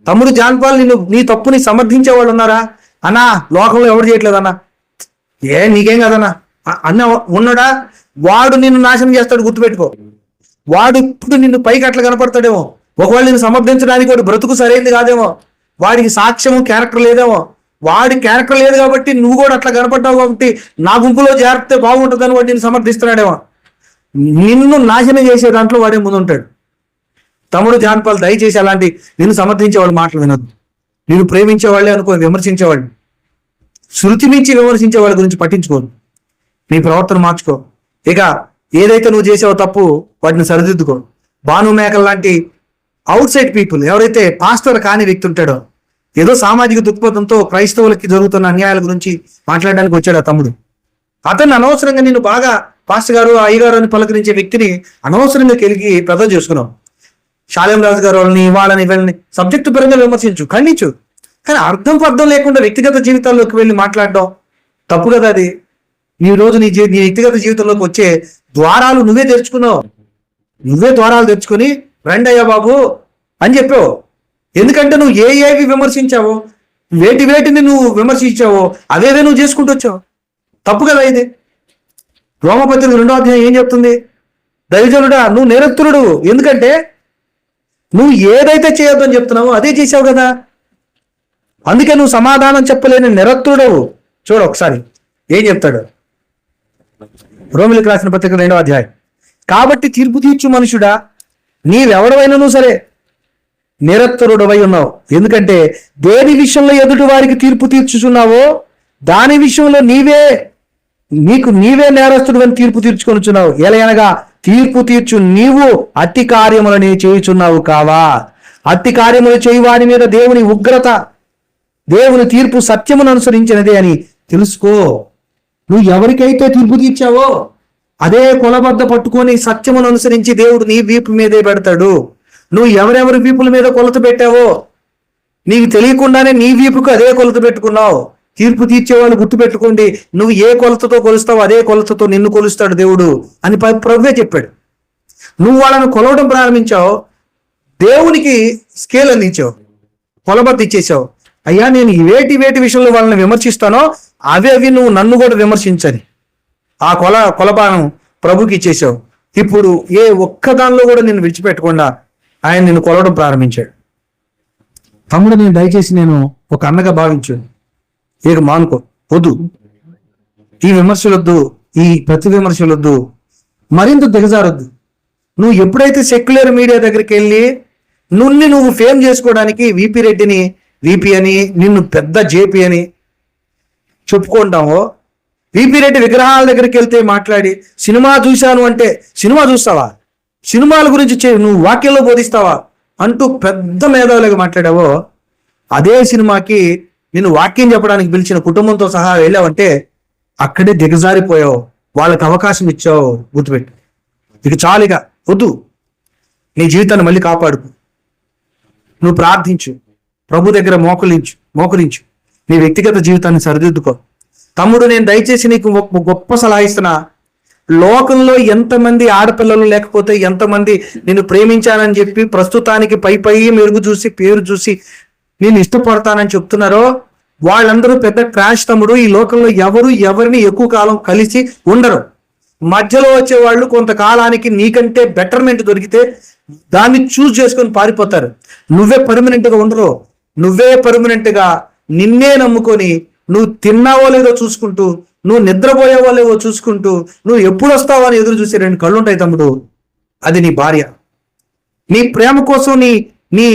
తమ్ముడు జాన్పాల్, నీ తప్పుని సమర్థించేవాళ్ళు ఉన్నారా? అన్నా లోకంలో ఎవరు చేయట్లేదన్నా, నీకేం కదన్నా అన్న ఉన్నాడా? వాడు నిన్ను నాశనం చేస్తాడు, గుర్తుపెట్టుకో. వాడు ఇప్పుడు నిన్ను పైకి అట్లా కనపడతాడేమో, ఒకవేళ నిన్ను సమర్థించడానికి వాడు బ్రతుకు సరైనది కాదేమో, వాడికి సాక్ష్యము, క్యారెక్టర్ లేదేమో. వాడి క్యారెక్టర్ లేదు కాబట్టి నువ్వు కూడా అట్లా కనపడ్డావు కాబట్టి నా గుంపులో చేరితే బాగుంటుందని వాడు నిన్ను సమర్థిస్తున్నాడేమో. నిన్ను నాశనం చేసే దాంట్లో వాడే ముందుంటాడు. తమ్ముడు జాన్పాల్, దయచేసి అలాంటి నిన్ను సమర్థించేవాళ్ళు మాటలు వినొద్దు. నిన్ను ప్రేమించేవాళ్ళే అనుకో విమర్శించేవాళ్ళు, శృతి మించి విమర్శించే వాళ్ళ గురించి పట్టించుకోదు. నీ ప్రవర్తన మార్చుకో. ఇక ఏదైతే నువ్వు చేసావో తప్పు, వాటిని సరిదిద్దుకో. భాను మేకల్ లాంటి అవుట్ సైడ్ పీపుల్, ఎవరైతే పాస్టర్ కాని వ్యక్తి ఉంటాడో, ఏదో సామాజిక దృక్పథంతో క్రైస్తవులకి జరుగుతున్న అన్యాయాల గురించి మాట్లాడడానికి వచ్చాడు ఆ తమ్ముడు. అతన్ని అనవసరంగా నేను బాగా పాస్టర్ గారు అయ్యగారు అని పలకరించే వ్యక్తిని అనవసరంగా కెలిగి పెద్దలు చేసుకున్నావు. శాలేం రాజు గారు వాళ్ళని వీళ్ళని సబ్జెక్టు పరంగా విమర్శించు, ఖండించు, కానీ అర్థం లేకుండా వ్యక్తిగత జీవితాల్లోకి వెళ్ళి మాట్లాడడం తప్పు కదా. అది నీ రోజు నీ వ్యక్తిగత జీవితంలోకి వచ్చే ద్వారాలు నువ్వే తెరుచుకున్నావు. నువ్వే ద్వారాలు తెరుచుకొని రండి అయ్యా బాబు అని చెప్పావు. ఎందుకంటే నువ్వు ఏవి విమర్శించావో, వేటిని నువ్వు విమర్శించావో అవేవే నువ్వు చేసుకుంటూ వచ్చావు. తప్పు కదా ఇది. రోమపత్రిక 2వ అధ్యాయం ఏం చెప్తుంది? దైవజనుడా నువ్వు నిరస్తుడు, ఎందుకంటే నువ్వు ఏదైతే చేయొద్దని చెప్తున్నావో అదే చేసావు కదా, అందుకే నువ్వు సమాధానం చెప్పలేని నిరస్తుడవు. చూడు ఒకసారి ఏం చెప్తాడు రోమిలకు రాసిన పత్రిక 2వ అధ్యాయం. కాబట్టి తీర్పు తీర్చు మనుషుడా, నీవెవడవైనను సరే నిరత్తరుడవై ఉన్నావు, ఎందుకంటే దేని విషయంలో ఎదుటి వారికి తీర్పు తీర్చుచున్నావో దాని విషయంలో నీవే నేరస్తుడు అని తీర్పు తీర్చుకొనుచున్నావు. ఎలయనగా తీర్పు తీర్చు నీవు అట్టి కార్యములని చేయుచున్నావు కావా? అట్టి కార్యములు చేయి వారి మీద దేవుని ఉగ్రత, దేవుని తీర్పు సత్యమును అనుసరించినదే అని తెలుసుకో. నువ్వు ఎవరికైతే తీర్పు తీర్చావో అదే కొలబద్ద పట్టుకొని సత్యమును అనుసరించి దేవుడు నీ వీపు మీదే పెడతాడు. నువ్వు ఎవరెవరి వీపుల మీద కొలత పెట్టావో నీకు తెలియకుండానే నీ వీపుకు అదే కొలత పెట్టుకున్నావు. తీర్పు తీర్చేవాళ్ళు గుర్తుపెట్టుకోండి, నువ్వు ఏ కొలతతో కొలుస్తావు అదే కొలతతో నిన్ను కొలుస్తాడు దేవుడు అని ప్రభువే చెప్పాడు. నువ్వు వాళ్ళని కొలవడం ప్రారంభించావు, దేవునికి స్కేల్ అందించావు, కొలబద్ద ఇచ్చేసావు. అయ్యా నేను వేటి విషయంలో వాళ్ళని విమర్శిస్తానో అవి నువ్వు నన్ను కూడా విమర్శించని ఆ కొలబానం ప్రభుకి ఇచ్చేసావు. ఇప్పుడు ఏ ఒక్క దానిలో కూడా నిన్ను విడిచిపెట్టకుండా ఆయన నిన్ను కొలవడం ప్రారంభించాడు. తమ్ముడు దయచేసి నేను ఒక అన్నగా భావించాను, ఇక మానుకో, వద్దు, ఈ విమర్శలొద్దు, ఈ ప్రతి విమర్శలొద్దు, మరింత దిగజారొద్దు. నువ్వు ఎప్పుడైతే సెక్యులర్ మీడియా దగ్గరికి వెళ్ళి నువ్వు ఫేమ్ చేసుకోవడానికి విపి రెడ్డిని విపి అని, నిన్ను పెద్ద జేపీ అని చెప్పుకుంటావో, విపి రెడ్డి విగ్రహాల దగ్గరికి వెళ్తే మాట్లాడి సినిమా చూశాను అంటే సినిమా చూస్తావా, సినిమాల గురించి నువ్వు వాక్యంలో బోధిస్తావా అంటూ పెద్ద మేధావులుగా మాట్లాడావో, అదే సినిమాకి నిన్ను వాక్యం చెప్పడానికి పిలిచిన కుటుంబంతో సహా వెళ్ళావంటే అక్కడే దిగజారిపోయావు, వాళ్ళకి అవకాశం ఇచ్చావు. గుర్తుపెట్టు, ఇక చాలుగా వద్దు, నీ జీవితాన్ని మళ్ళీ కాపాడుకు. నువ్వు ప్రార్థించు, ప్రభు దగ్గర మోకరించు, నీ వ్యక్తిగత జీవితాన్ని సరిదిద్దుకో. తమ్ముడు నేను దయచేసి నీకు గొప్ప సలహా ఇస్తున్నా. లోకంలో ఎంతమంది ఆడపిల్లలు లేకపోతే ఎంతమంది నిన్ను ప్రేమించానని చెప్పి ప్రస్తుతానికి పై మెరుగు చూసి పేరు చూసి నేను ఇష్టపడతానని చెప్తున్నారో వాళ్ళందరూ పెద్ద క్రాష్ తమ్ముడు. ఈ లోకంలో ఎవరిని ఎక్కువ కాలం కలిసి ఉండరు. మధ్యలో వచ్చే వాళ్ళు కొంతకాలానికి నీకంటే బెటర్మెంట్ దొరికితే దాన్ని చూస్ చేసుకొని పారిపోతారు. నువ్వే పర్మనెంట్ గా ఉండరు. నువ్వే పర్మనెంట్ గా నిన్నే నమ్ముకొని నువ్వు తిన్నావో లేదో చూసుకుంటూ, నువ్వు నిద్రపోయేవో లేవో చూసుకుంటూ, నువ్వు ఎప్పుడు వస్తావో అని ఎదురు చూసే 2 కళ్ళు ఉంటాయి తమ్ముడు. అది నీ భార్య. నీ ప్రేమ కోసం, నీ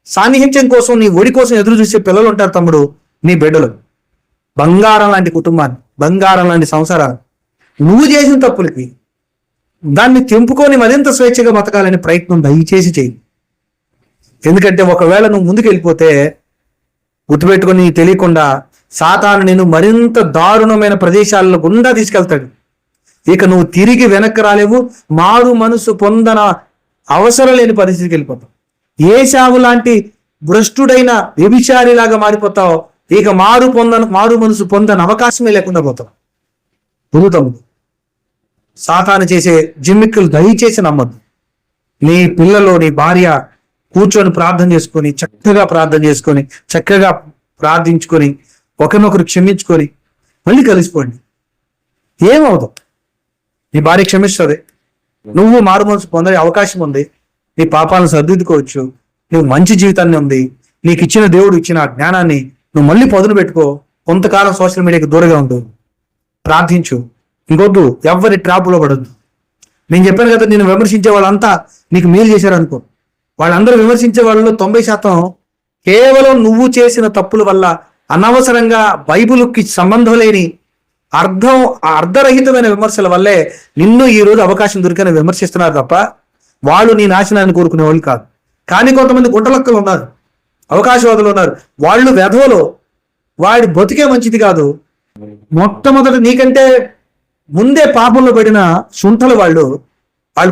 సాన్నిహిత్యం కోసం, నీ ఒడి కోసం ఎదురు చూసే పిల్లలు ఉంటారు తమ్ముడు, నీ బిడ్డలు. బంగారం లాంటి కుటుంబాన్ని, బంగారం లాంటి సంసారాలు. నువ్వు చేసిన తప్పులకి దాన్ని తెంపుకొని మరింత స్వేచ్ఛగా బతకాలని ప్రయత్నం దయచేసి చేయి. ఎందుకంటే ఒకవేళ నువ్వు ముందుకు వెళ్ళిపోతే గుర్తుపెట్టుకొని తెలియకుండా సాతాను నేను మరింత దారుణమైన ప్రదేశాల్లో గుండా తీసుకెళ్తాడు. ఇక నువ్వు తిరిగి వెనక్కి రాలేవు. మారు మనసు పొందన అవసరం లేని పరిస్థితికి వెళ్ళిపోతావు. ఏశావు లాంటి భ్రష్టుడైన వ్యభిచారిలాగా మారిపోతావు. ఇక మారు మనసు పొందని అవకాశమే లేకుండా పోతావు. పొందుతాము. సాతాను చేసే జిమ్మిక్కులు దయచేసి నమ్మద్దు. నీ పిల్లలు, నీ భార్య కూర్చొని ప్రార్థన చేసుకొని, చక్కగా ప్రార్థించుకొని, ఒకరినొకరు క్షమించుకొని మళ్ళీ కలిసిపోండి. ఏమవుతావు? నీ భార్య క్షమిస్తుంది, నువ్వు మారు మనసు పొందే అవకాశం ఉంది, నీ పాపాలను సర్దిద్దుకోవచ్చు, నువ్వు మంచి జీవితాన్ని ఉంది, నీకు ఇచ్చిన దేవుడు ఇచ్చిన జ్ఞానాన్ని నువ్వు మళ్ళీ పదును పెట్టుకో. కొంతకాలం సోషల్ మీడియాకి దూరంగా ఉండు, ప్రార్థించు. ఇంకొద్దు, ఎవరి ట్రాపులో పడద్దు. నేను చెప్పాను కదా, నేను విమర్శించే వాళ్ళంతా నీకు మేలు చేశారనుకో. వాళ్ళందరూ విమర్శించే వాళ్ళలో 90% కేవలం నువ్వు చేసిన తప్పుల వల్ల, అనవసరంగా బైబిల్కి సంబంధం లేని అర్ధరహితమైన విమర్శల వల్లే నిన్ను ఈ రోజు అవకాశం దొరికిన విమర్శిస్తున్నారు తప్ప వాళ్ళు నీ నాశనాన్ని కోరుకునే వాళ్ళు కాదు. కానీ కొంతమంది గుంటలక్కలు ఉన్నారు, అవకాశవాదులు ఉన్నారు. వాళ్ళు వెధవలో, వాడి బతికే మంచిది కాదు. మొట్టమొదటి నీకంటే ముందే పాపంలో పడిన శుంఠలు వాళ్ళు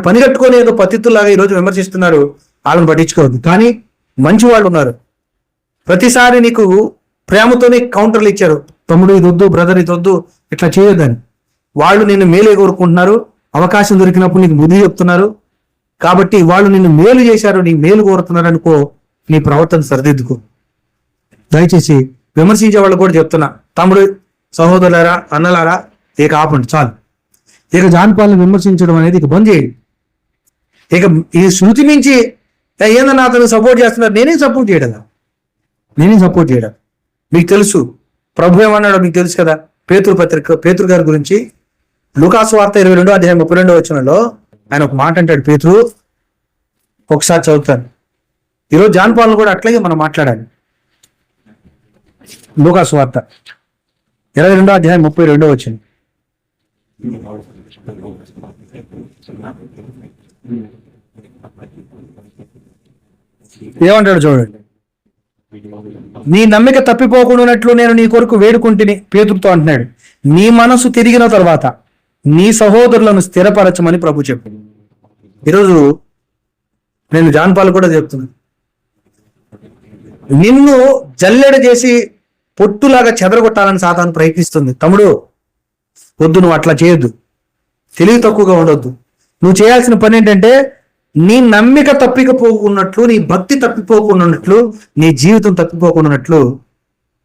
పని కట్టుకొని ఏదో పతిత్తులాగా ఈరోజు విమర్శిస్తున్నారు. వాళ్ళని పట్టించుకోవద్దు. కానీ మంచి వాళ్ళు ఉన్నారు. ప్రతిసారి నీకు ప్రేమతోనే కౌంటర్లు ఇచ్చారు, తమ్ముడు ఇది వద్దు, బ్రదర్ ఇది వద్దు, ఇట్లా చేయొద్దని. వాళ్ళు నిన్ను మేలే కోరుకుంటున్నారు. అవకాశం దొరికినప్పుడు నీకు బుద్ధి చెప్తున్నారు. కాబట్టి వాళ్ళు నిన్ను మేలు చేశారు, నీ మేలు కోరుతున్నారు అనుకో, నీ ప్రవర్తన సరిదిద్దుకో. దయచేసి విమర్శించే వాళ్ళు కూడా చెప్తున్నా, తమ్ముడు, సహోదరులారా, అన్నలారా, ఇక ఆపండి చాలు. ఇక జాన్ పాల్ని విమర్శించడం అనేది ఇక బంద్ చేయండి. ఇక ఈ శృతి మించి ఏందన్నా అతను సపోర్ట్ చేస్తున్నారు, నేనేం సపోర్ట్ చేయడం. మీకు తెలుసు ప్రభు ఏమన్నాడో మీకు తెలుసు కదా. పేతురు గారి గురించి లూకాసు వార్త 22:32 ఆయన ఒక మాట అంటాడు. పేతురు, ఒకసారి చదువుతాను. ఈరోజు జాన్ పాల్ను కూడా అట్లాగే మనం మాట్లాడాలి. లూకాసు వార్త 22:32 ఏమంటాడు చూడండి. నీ నమ్మిక తప్పిపోకుండానట్లు నేను నీ కొరకు వేడుకుంటుని, పేతురుతో అంటున్నాడు. నీ మనసు తిరిగిన తర్వాత నీ సహోదరులను స్థిరపరచమని ప్రభు చెప్పు. ఈరోజు నేను జాన్ పాల్ కూడా చెప్తున్నాను, నిన్ను జల్లెడ చేసి పొట్టులాగా చెదరగొట్టాలని సాతాను ప్రయత్నిస్తుంది. తమ్ముడు వద్దు, నువ్వు అట్లా చేయొద్దు, తెలివి తక్కువగా ఉండొద్దు. నువ్వు చేయాల్సిన పని ఏంటంటే నీ నమ్మిక తప్పిపోకున్నట్లు, నీ భక్తి తప్పిపోకున్నట్లు, నీ జీవితం తప్పిపోకున్నట్లు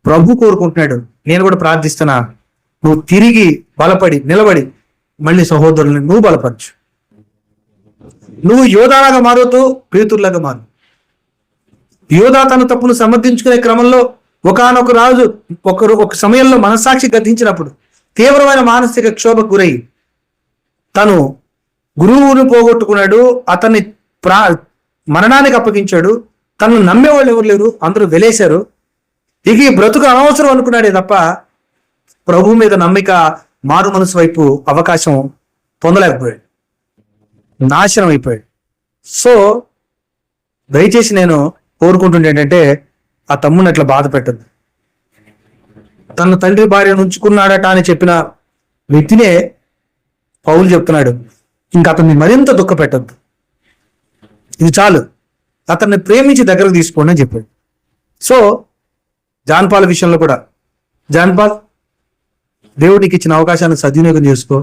ప్రభు కోరుకుంటున్నాడు. నేను కూడా ప్రార్థిస్తున్నా, నువ్వు తిరిగి బలపడి నిలబడి మళ్ళీ సహోదరుల్ని నువ్వు బలపరచు. నువ్వు యోధాలాగా మారుతూ పేతురులాగా మారు. యోధా తన తప్పును సమర్థించుకునే క్రమంలో ఒకానొక రాజు ఒక సమయంలో మనస్సాక్షి గద్దించినప్పుడు తీవ్రమైన మానసిక క్షోభకు గురై తను గురువును పోగొట్టుకున్నాడు, అతన్ని మరణానికి అప్పగించాడు. తను నమ్మేవాళ్ళు ఎవరు లేరు, అందరూ వెలేశారు. ఇక ఈ బ్రతుకు అనవసరం అనుకున్నాడే తప్ప ప్రభు మీద నమ్మిక, మారు మనసు వైపు అవకాశం పొందలేకపోయాడు, నాశనం అయిపోయాడు. సో దయచేసి నేను కోరుకుంటుండే ఏంటంటే ఆ తమ్ముని అట్లా బాధ పెట్టద్దు. తన తండ్రి భార్యను ఉంచుకున్నాడట అని చెప్పిన వ్యక్తినే పౌలు చెప్తున్నాడు, ఇంకా అతన్ని మరింత దుఃఖ పెట్టద్దు, ఇది చాలు, అతన్ని ప్రేమించి దగ్గరకు తీసుకోండి అని చెప్పాడు. సో జాన్ పాల్ విషయంలో కూడా, జాన్ పాల్, దేవుడికి ఇచ్చిన అవకాశాన్ని సద్వినియోగం చేసుకో.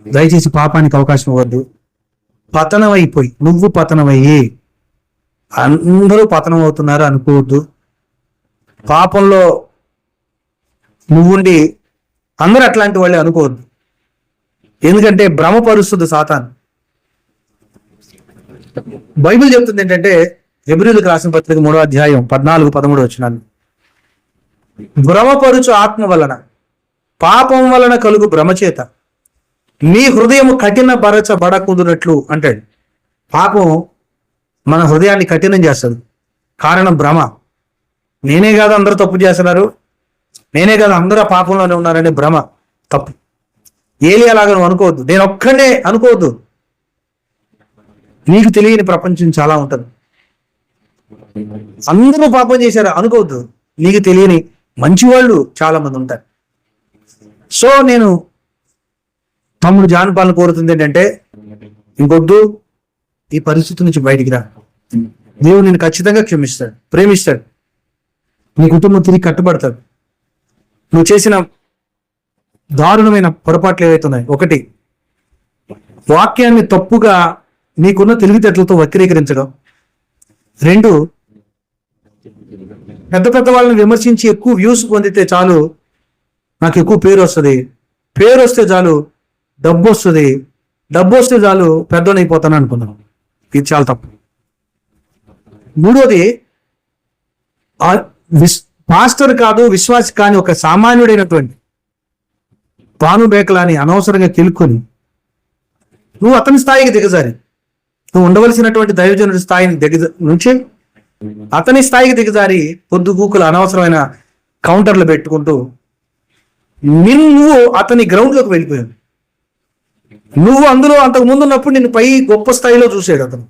దయచేసి పాపానికి అవకాశం ఇవ్వద్దు. పతనమైపోయి నువ్వు పతనమయ్యి అందరూ పతనం అవుతున్నారు అనుకోవద్దు. పాపంలో నువ్వుండి అందరూ అట్లాంటి వాళ్ళే అనుకోవద్దు. ఎందుకంటే భ్రమపరుస్తుంది సాతాను. బైబిల్ చెప్తుంది ఏంటంటే హెబ్రీయులకు రాసిన పత్రిక 3:14-13 భ్రమపరుచు ఆత్మ వలన పాపం వలన కలుగు భ్రమచేత మీ హృదయం కఠిన బరచబడకుదునట్లు అంటాడు. పాపం మన హృదయాన్ని కఠినం చేస్తుంది. కారణం భ్రమ. నేనే కాదు అందరూ తప్పు చేస్తున్నారు, నేనే కాదు అందరూ పాపంలోనే ఉన్నారనే భ్రమ తప్పు. ఏలియాలాగా నువ్వు అనుకోవద్దు, నేను ఒక్కడే అనుకోవద్దు. నీకు తెలియని ప్రపంచం చాలా ఉంటుంది. అందరూ పాపం చేశారు అనుకోవద్దు, నీకు తెలియని మంచివాళ్ళు చాలా మంది ఉంటారు. సో నేను తమ్ముడు జాన్ పాల్ని కోరుతుంది ఏంటంటే ఇంకొద్దు, ఈ పరిస్థితి నుంచి బయటికి రా. దేవుడు నేను ఖచ్చితంగా క్షమిస్తాడు, ప్రేమిస్తాడు, నీ కుటుంబం తిరిగి కట్టుబడతాడు. నువ్వు చేసిన దారుణమైన పొరపాట్లు ఏవైతున్నాయి, ఒకటి వాక్యాన్ని తప్పుగా నీకున్న తెలివితేటలతో వక్రీకరించడం, రెండు పెద్ద పెద్ద వాళ్ళని విమర్శించి ఎక్కువ వ్యూస్ పొందితే చాలు, నాకు ఎక్కువ పేరు వస్తుంది, పేరు వస్తే చాలు డబ్బు వస్తుంది, డబ్బు వస్తే చాలు పెద్దోనైపోతాను అనుకున్నాను. ఇది చాలా తప్పు. మూడోది పాస్టర్ కాదు, విశ్వాసి కాని ఒక సామాన్యుడైనటువంటి పానుబేకలాని అనవసరంగా కెలుక్కొని నువ్వు అతని స్థాయికి దిగజారి, నువ్వు ఉండవలసినటువంటి దైవజనుడి స్థాయిని నుంచి అతని స్థాయికి దిగజారి పొద్దుగూకులు అనవసరమైన కౌంటర్లు పెట్టుకుంటూ నువ్వు అతని గ్రౌండ్లోకి వెళ్ళిపోయావు. నువ్వు అందులో అంతకు ముందు ఉన్నప్పుడు నిన్ను పై గొప్ప స్థాయిలో చూసాడు అతను.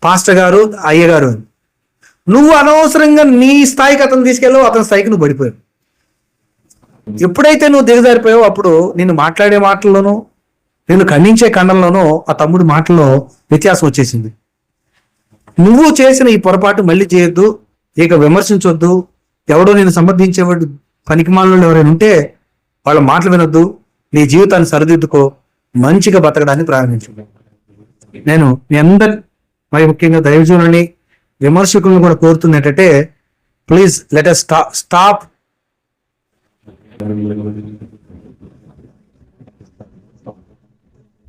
పాస్టర్ గారు, అయ్యగారు అని. నువ్వు అనవసరంగా నీ స్థాయికి అతను తీసుకెళ్ళావు, అతని స్థాయికి నువ్వు పడిపోయావు. ఎప్పుడైతే నువ్వు దిగజారిపోయావో అప్పుడు నిన్ను మాట్లాడే మాటల్లోనూ నిన్ను ఖండించే ఖండంలోనూ ఆ తమ్ముడి మాటల్లో వ్యత్యాసం వచ్చేసింది. నువ్వు చేసిన ఈ పొరపాటు మళ్ళీ చేయొద్దు, ఇక విమర్శించొద్దు. ఎవడో నేను సమర్థించేవాడు పనికిమాలలో ఎవరైనా ఉంటే వాళ్ళ మాటలు వినొద్దు. నీ జీవితాన్ని సరిదిద్దుకో, మంచిగా బతకడాన్ని ప్రారంభించు. నేను మీ అందరి, మరి ముఖ్యంగా దైవజనులని, విమర్శకులను కూడా కోరుతుంది ఏంటంటే, please let us stop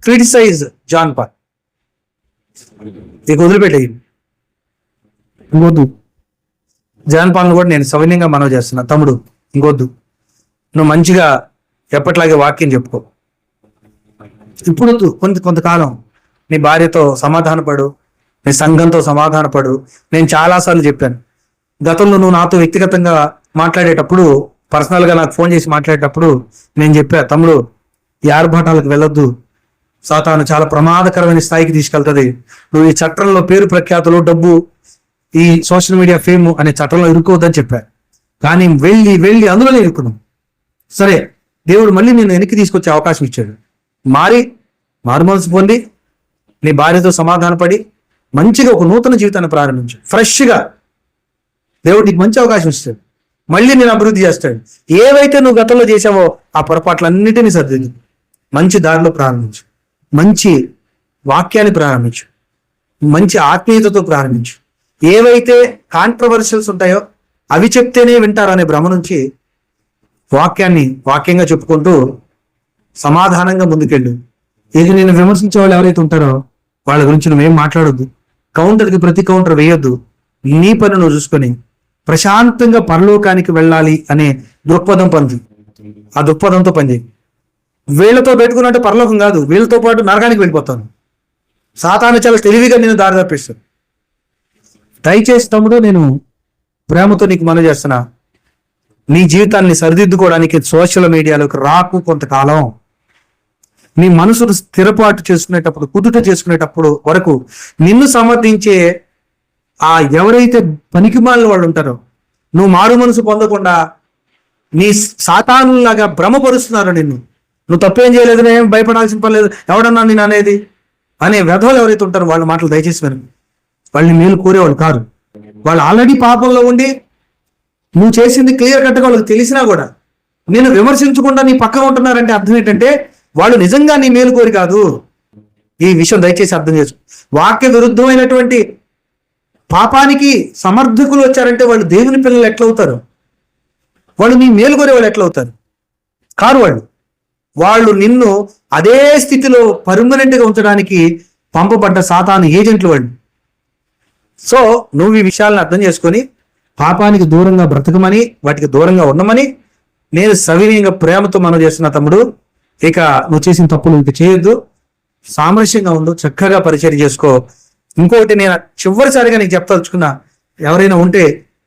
criticize John Paul. ఇక వదిలిపెట్టేయి, ఇంకొద్దు. జాన్ పాల్ను కూడా నేను సవినయంగా మనవి చేస్తున్నా, తమ్ముడు ఇంకొద్దు. నువ్వు మంచిగా ఎప్పట్లాగే వాక్యం చెప్పుకో. ఇప్పుడు కొంతకాలం నీ భార్యతో సమాధానపడు, నీ సంఘంతో సమాధానపడు. నేను చాలాసార్లు చెప్పాను, గతంలో నువ్వు నాతో వ్యక్తిగతంగా మాట్లాడేటప్పుడు, పర్సనల్గా నాకు ఫోన్ చేసి మాట్లాడేటప్పుడు నేను చెప్పా, తమ్ముడు ఈ ఆర్భాటాలకు వెళ్ళొద్దు, సాతాను చాలా ప్రమాదకరమైన స్థాయికి తీసుకెళ్తుంది. నువ్వు ఈ చట్టంలో పేరు ప్రఖ్యాతులు, డబ్బు, ఈ సోషల్ మీడియా ఫేమ్ అనే చట్టంలో ఇరుక్కోవద్దని చెప్పా. కానీ వెళ్ళి అందులోనే ఇరుక్కున్నాం. సరే, దేవుడు మళ్ళీ నేను వెనక్కి తీసుకొచ్చే అవకాశం ఇచ్చాడు. మారు మనసు పొంది నీ భార్యతో సమాధానపడి మంచిగా ఒక నూతన జీవితాన్ని ప్రారంభించు. ఫ్రెష్గా దేవుడు నీకు మంచి అవకాశం ఇస్తాడు. మళ్ళీ నేను అభివృద్ధి చేస్తాడు. ఏవైతే నువ్వు గతంలో చేసావో ఆ పొరపాట్లన్నిటినీ సర్దిద్దు. మంచి దారిలో ప్రారంభించు, మంచి వాక్యాన్ని ప్రారంభించు, మంచి ఆత్మీయతతో ప్రారంభించు. ఏవైతే కాంట్రవర్షియల్స్ ఉంటాయో అవి చెప్తేనే వింటారనే భ్రమ నుంచి వాక్యంగా చెప్పుకుంటూ సమాధానంగా ముందుకెళ్ళు. ఇది నేను విమర్శించే వాళ్ళు ఎవరైతే ఉంటారో వాళ్ళ గురించి నువ్వేం మాట్లాడొద్దు. కౌంటర్కి ప్రతి కౌంటర్ వేయొద్దు. నీ పని నువ్వు చూసుకొని ప్రశాంతంగా పరలోకానికి వెళ్ళాలి అనే దృక్పథం పని. ఆ దృక్పథంతో పనిచేయి. వీళ్ళతో పెట్టుకున్నట్టు పరలోకం కాదు, వీళ్ళతో పాటు నరకానికి వెళ్ళిపోతాను. సాతాను చాలా తెలివిగా నేను దారి తప్పిస్తాను. దయచేసి తమ్ముడు, నేను ప్రేమతో నీకు మనవి చేస్తున్నా, నీ జీవితాన్ని సరిదిద్దుకోవడానికి సోషల్ మీడియాలోకి రాకు కొంతకాలం. నీ మనసును స్థిరపాటు చేసుకునేటప్పుడు, కుదుట చేసుకునేటప్పుడు వరకు నిన్ను సమర్థించే ఆ ఎవరైతే పనికిమాలిన వాళ్ళు ఉంటారో, నువ్వు మారు మనసు పొందకుండా నీ సాతానులాగా భ్రమపరుస్తున్నారో నిన్ను, నువ్వు తప్పేం చేయలేదు, ఏం భయపడాల్సిన పని లేదు, ఎవడన్నా నేను అనేది అనే వ్యధలు ఎవరైతే ఉంటారో వాళ్ళ మాటలు దయచేసి వినండి. వాళ్ళని మేలు కోరేవాళ్ళు కాదు. వాళ్ళు ఆల్రెడీ పాపంలో ఉండి నువ్వు చేసింది క్లియర్ కట్గా వాళ్ళకి తెలిసినా కూడా నేను విమర్శించకుండా నీ పక్కన ఉంటున్నారంటే అర్థం ఏంటంటే వాళ్ళు నిజంగా నీ మేలు కోరి కాదు. ఈ విషయం దయచేసి అర్థం చేసుకో. వాక్య విరుద్ధమైనటువంటి పాపానికి సమర్థకులు వచ్చారంటే వాళ్ళు దేవుని పిల్లలు ఎట్లవుతారు? వాళ్ళు నీ మేలు కోరే వాళ్ళు ఎట్లవుతారు? కారు వాళ్ళు నిన్ను అదే స్థితిలో పర్మనెంట్గా ఉంచడానికి పంపబడ్డ సాతాను ఏజెంట్లు వాళ్ళు. సో నువ్వు ఈ విషయాలను అర్థం చేసుకొని పాపానికి దూరంగా బ్రతకమని, వాటికి దూరంగా ఉండమని నేను సవినయంగా ప్రేమతో మనవి చేస్తున్నా. తమ్ముడు, ఇక నువ్వు చేసిన తప్పులు ఇంక చేయొద్దు, సామరస్యంగా ఉండు, చక్కగా పరిచయం చేసుకో. ఇంకొకటి నేను చివరిసారిగా నీకు చెప్పదలుచుకున్నా, ఎవరైనా ఉంటే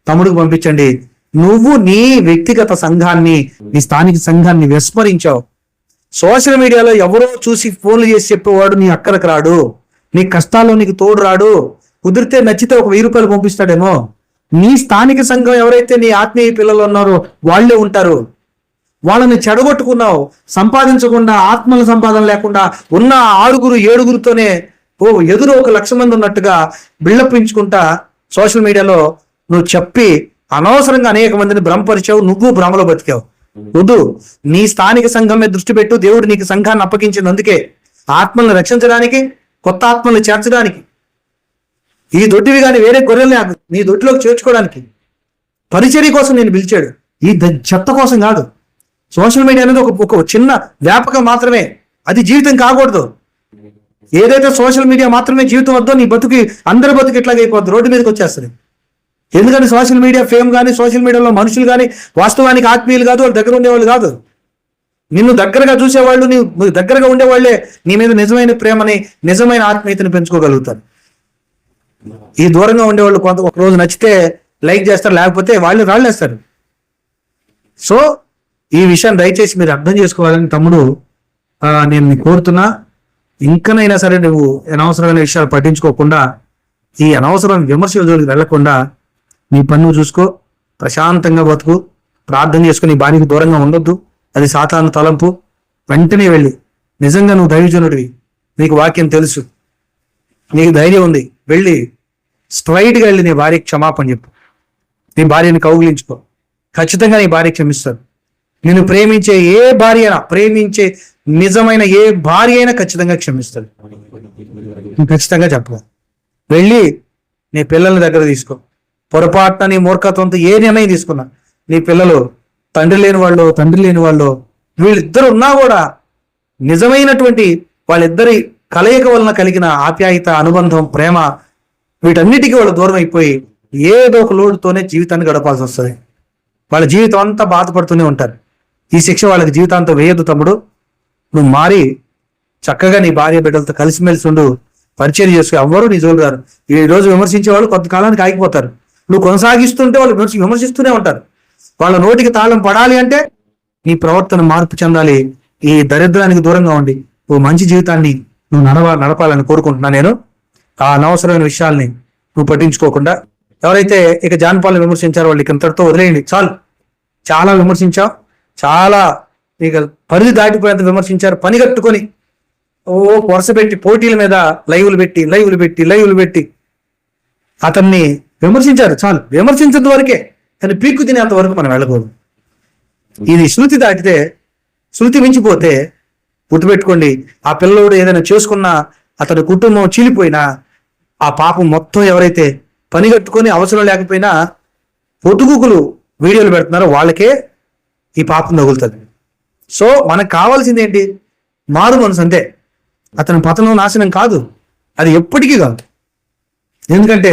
తమ్ముడికి పంపించండి. నువ్వు నీ వ్యక్తిగత సంఘాన్ని, నీ స్థానిక సంఘాన్ని విస్మరించావు. సోషల్ మీడియాలో ఎవరో చూసి ఫోన్లు చేసి చెప్పేవాడు నీ అక్కడికి రాడు, నీ కష్టాల్లో నీకు తోడు రాడు. కుదిరితే నచ్చితే ఒక 1000 రూపాయలు పంపిస్తాడేమో. నీ స్థానిక సంఘం ఎవరైతే నీ ఆత్మీయ పిల్లలు ఉన్నారో వాళ్ళే ఉంటారు. వాళ్ళని చెడగొట్టుకున్నావు, సంపాదించకుండా, ఆత్మల సంపాదన లేకుండా ఉన్న 6-7తోనే ఎదురు 1,00,000 మంది ఉన్నట్టుగా బిల్డప్పించుకుంటా సోషల్ మీడియాలో నువ్వు చెప్పి అనవసరంగా అనేక మందిని భ్రమపరిచావు. నువ్వు భ్రమలో బతికావు. వద్దు, నీ స్థానిక సంఘం మీద దృష్టి పెట్టు. దేవుడు నీకు సంఘాన్ని అప్పగించింది అందుకే, ఆత్మలను రక్షించడానికి, కొత్త ఆత్మలను చేర్చడానికి. ఈ దొడ్డివి కానీ వేరే గొర్రెల్ని నీ దొడ్డిలోకి చేర్చుకోవడానికి, పరిచర్య కోసం నేను పిలిచాడు, ఈ చెత్త కోసం కాదు. సోషల్ మీడియా అనేది ఒక చిన్న వ్యాపకం మాత్రమే, అది జీవితం కాకూడదు. ఏదైతే సోషల్ మీడియా మాత్రమే జీవితం వద్దో నీ బతుకి, అందరి బతుకు ఇట్లాగే అయిపోద్ది, రోడ్డు మీదకి వచ్చేస్తుంది. ఎందుకంటే సోషల్ మీడియా ఫేమ్ కానీ, సోషల్ మీడియాలో మనుషులు కానీ వాస్తవానికి ఆత్మీయులు కాదు, వాళ్ళు దగ్గర ఉండేవాళ్ళు కాదు. నిన్ను దగ్గరగా చూసేవాళ్ళు, నీ దగ్గరగా ఉండేవాళ్లే నీ మీద నిజమైన ప్రేమని, నిజమైన ఆత్మీయతని పెంచుకోగలుగుతారు. ఈ దూరంగా ఉండేవాళ్ళు ఒక రోజు నచ్చితే లైక్ చేస్తారు, లేకపోతే వాళ్ళు రాళ్ళేస్తారు. సో ఈ విషయాన్ని దయచేసి మీరు అర్థం చేసుకోవాలని తమ్ముడు నేను కోరుతున్నా. ఇంకనైనా సరే నువ్వు అనవసరమైన విషయాలు పట్టించుకోకుండా ఈ అనవసరం విమర్శల జోలికి వెళ్లకుండా నీ పన్ను చూసుకో, ప్రశాంతంగా బతుకు, ప్రార్థన చేసుకుని భార్యకు దూరంగా ఉండొద్దు. అది సాతాను తలంపు. వెంటనే వెళ్ళి, నిజంగా నువ్వు దైవజనుడివి, నీకు వాక్యం తెలుసు, నీకు ధైర్యం ఉంది, వెళ్ళి స్ట్రైట్గా వెళ్ళి నీ భార్యకి క్షమాపణ చెప్పు. నీ భార్యని కౌగిలించుకో. ఖచ్చితంగా నీ భార్య క్షమిస్తాడు. నిన్ను ప్రేమించే ఏ భార్య అయినా, ప్రేమించే నిజమైన ఏ భార్య అయినా ఖచ్చితంగా క్షమిస్తాడు. ఖచ్చితంగా చెప్పు. వెళ్ళి నీ పిల్లల్ని దగ్గర తీసుకో. పొరపాటున నీ మూర్ఖత్వంతో ఏ నిర్ణయం తీసుకున్నా, నీ పిల్లలు తండ్రి లేని వాళ్ళు వీళ్ళిద్దరు ఉన్నా కూడా నిజమైనటువంటి వాళ్ళిద్దరి కలయిక వలన కలిగిన ఆప్యాయత, అనుబంధం, ప్రేమ, వీటన్నిటికీ వాళ్ళు దూరం అయిపోయి ఏదో ఒక లోటుతోనే జీవితాన్ని గడపాల్సి వస్తుంది. వాళ్ళ జీవితం అంతా బాధపడుతూనే ఉంటారు. ఈ శిక్ష వాళ్ళకి జీవితాంతం వేయద్దు తమ్ముడు. నువ్వు మారి చక్కగా నీ భార్య బిడ్డలతో కలిసిమెలిసి ఉండు, పరిచయం చేసుకో. ఎవ్వరూ నీ జోలు గారు ఈ రోజు విమర్శించే వాళ్ళు కొంతకాలానికి ఆగిపోతారు. నువ్వు కొనసాగిస్తుంటే వాళ్ళు విమర్శిస్తూనే ఉంటారు. వాళ్ళ నోటికి తాళం పడాలి అంటే నీ ప్రవర్తన మార్పు చెందాలి. ఈ దరిద్రానికి దూరంగా ఉండి ఓ మంచి జీవితాన్ని నువ్వు నడపాలని కోరుకుంటున్నా నేను. ఆ అనవసరమైన విషయాల్ని నువ్వు పట్టించుకోకుండా, ఎవరైతే ఇక జానపాలను విమర్శించారో వాళ్ళు ఇంతటితో వదిలేయండి. చాలు, చాలా విమర్శించావు, చాలా ఇక పరిధి దాటిపోయేంత విమర్శించారు. పని కట్టుకొని వరుస పెట్టి పోటీల మీద లైవ్లు పెట్టి అతన్ని విమర్శించారు. చాలు, విమర్శించేంత వరకే, కానీ పీక్కు తినేంత వరకు మనం వెళ్ళకూడదు. ఇది శృతి దాటితే, శృతి మించిపోతే గుర్తుపెట్టుకోండి, ఆ పిల్లోడు ఏదైనా చేసుకున్నా, అతడి కుటుంబం చీలిపోయినా, ఆ పాపం మొత్తం ఎవరైతే పని కట్టుకొని అవసరం లేకపోయినా పొట్టుకుకులు వీడియోలు పెడుతున్నారో వాళ్ళకే ఈ పాపం తగులుతుంది. సో మనకు కావాల్సింది ఏంటి? మారు మనసు అంతే. అతని పతనం, నాశనం కాదు, అది ఎప్పటికీ కాదు. ఎందుకంటే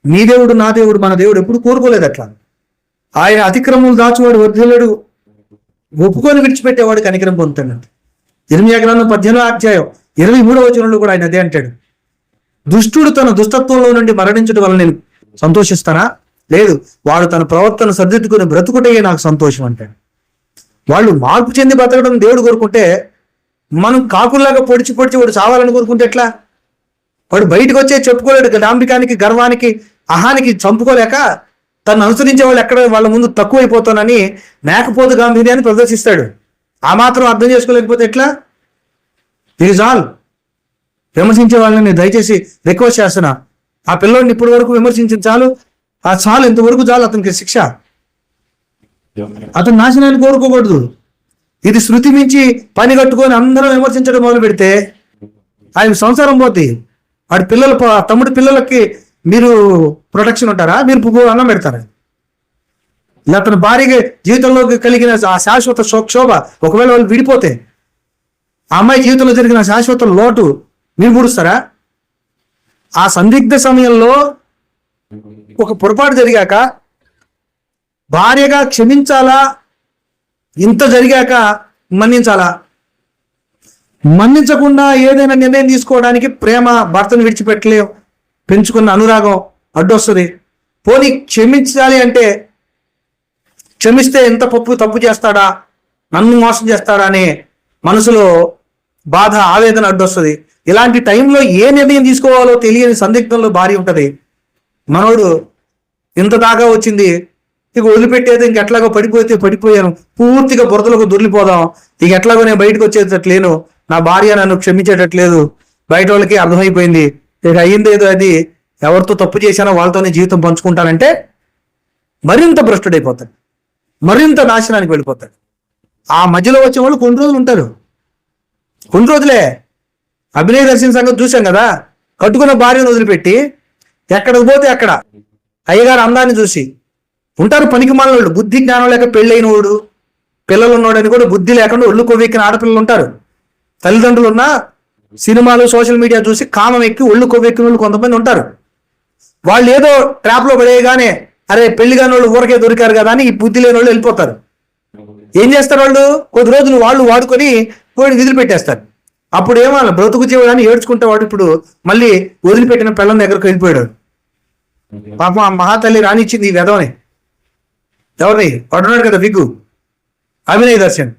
నీ దేవుడు, నా దేవుడు, మన దేవుడు ఎప్పుడు కోరుకోలేదు అట్లా. ఆయన అతిక్రమములు దాచువాడు వర్ధిల్లుడు, ఒప్పుకొని విడిచిపెట్టేవాడు కనికరం పొందుతాడు. ఇర్మీయా గ్రంథం 18వ అధ్యాయం 23వ వచనంలో కూడా ఆయన అదే అంటాడు. దుష్టుడు తన దుష్టత్వంలో నుండి మరణించడం వల్ల నేను సంతోషిస్తానా? లేదు, వాడు తన ప్రవర్తన సర్దిద్దుకుని బ్రతుకుటే నాకు సంతోషం అంటాడు. వాళ్ళు మార్పు చెంది బ్రతకడం దేవుడు కోరుకుంటే, మనం కాకుల్లాగా పొడిచి వాడు చావాలని కోరుకుంటే ఎట్లా? వాడు బయటకు వచ్చే చెప్పుకోలేడు. డాంబికానికి, గర్వానికి, అహానికి చంపుకోలేక తను అనుసరించే వాళ్ళు ఎక్కడ వాళ్ళ ముందు తక్కువైపోతానని మేకపోతు గాంభీర్యాన్ని ప్రదర్శిస్తాడు. ఆ మాత్రం అర్థం చేసుకోలేకపోతే ఎట్లా? ఇది ఆల్. విమర్శించే వాళ్ళని దయచేసి రిక్వెస్ట్ చేస్తున్నా, ఆ పిల్లోడిని ఇప్పటి వరకు విమర్శించిన చాలు, ఆ చాలు, ఇంతవరకు చాలు అతనికి శిక్ష. అతను నాశనాన్ని కోరుకోకూడదు. ఇది శృతి మించి పని కట్టుకొని అందరం విమర్శించడం మొదలు పెడితే ఆయన సంసారం పోతుంది. వాడి తమ్ముడి పిల్లలకి మీరు ప్రొటెక్షన్ ఉంటారా? మీరు అన్నం పెడతారా? ఇలా అతని భార్య జీవితంలో కలిగిన ఆ శాశ్వత శోభ ఒకవేళ వాళ్ళు విడిపోతే, ఆ అమ్మాయి జీవితంలో జరిగిన శాశ్వత లోటు మీరు పూడుస్తారా? ఆ సందిగ్ధ సమయంలో ఒక పొరపాటు జరిగాక భార్యగా క్షమించాలా? ఇంత జరిగాక మన్నించాలా? మన్నించకుండా ఏదైనా నిర్ణయం తీసుకోవడానికి ప్రేమ, భర్తను విడిచిపెట్టలేవు, పెంచుకున్న అనురాగం అడ్డొస్తుంది. పోనీ క్షమించాలి అంటే, క్షమిస్తే ఎంత తప్పు చేస్తాడా, నన్ను మోసం చేస్తాడా అనే మనసులో బాధ, ఆవేదన అడ్డొస్తుంది. ఇలాంటి టైంలో ఏ నిర్ణయం తీసుకోవాలో తెలియని సందిగ్ధంలో భార్య ఉంటుంది. మనోడు ఇంత దాకా వచ్చింది, ఇక వదిలిపెట్టేది, ఇంకెట్లాగో పడిపోయాను, పూర్తిగా బురదలకు దొరికిపోదాం, ఇక ఎట్లాగో నేను బయటకు వచ్చేటట్లేను, నా భార్య నన్ను క్షమించేటట్లేదు, బయట వాళ్ళకి అర్థమైపోయింది, ఇక అయ్యిందేదో అది, ఎవరితో తప్పు చేశానో వాళ్ళతోనే జీవితం పంచుకుంటానంటే మరింత భ్రష్టుడైపోతాడు, మరింత నాశనానికి వెళ్ళిపోతాడు. ఆ మధ్యలో వచ్చే వాళ్ళు కొన్ని రోజులు ఉంటారు, కొన్ని రోజులే. అభినయ దర్శన సంగతి చూసాం కదా, కట్టుకున్న భార్యను వదిలిపెట్టి ఎక్కడికి పోతే అక్కడ అయ్యగారు అందాన్ని చూసి ఉంటారు. పనికి మాలినోళ్ళు, బుద్ధి జ్ఞానం లేక పెళ్ళైన వాడు, పిల్లలు ఉన్నాడని కూడా బుద్ధి లేకుండా ఒళ్ళు కొవ్వెక్కిన ఆడపిల్లలు ఉంటారు. తల్లిదండ్రులు ఉన్న సినిమాలు, సోషల్ మీడియా చూసి కామం ఎక్కి ఒళ్ళు కొవ్వెక్కిన వాళ్ళు కొంతమంది ఉంటారు. వాళ్ళు ఏదో ట్రాప్లో పడేయగానే అరే పెళ్లి కాని వాళ్ళు ఊరకే దొరికారు కదా అని ఈ బుద్ధి లేని వాళ్ళు వెళ్ళిపోతారు. ఏం చేస్తారు వాళ్ళు? కొద్ది రోజులు వాళ్ళు వాడుకొని విధులు పెట్టేస్తారు. అప్పుడు ఏమన్నా బ్రతుకు చేయడానికి ఏడ్చుకుంటే వాడు ఇప్పుడు మళ్ళీ వదిలిపెట్టిన పిల్లల దగ్గరకు వెళ్ళిపోయాడు. పాపం ఆ మహాతల్లి రానిచ్చింది ఈ వెధవని. ఎవరిని? వాడున్నాడు కదా విగ్గు, అభినయ్ దర్శన్.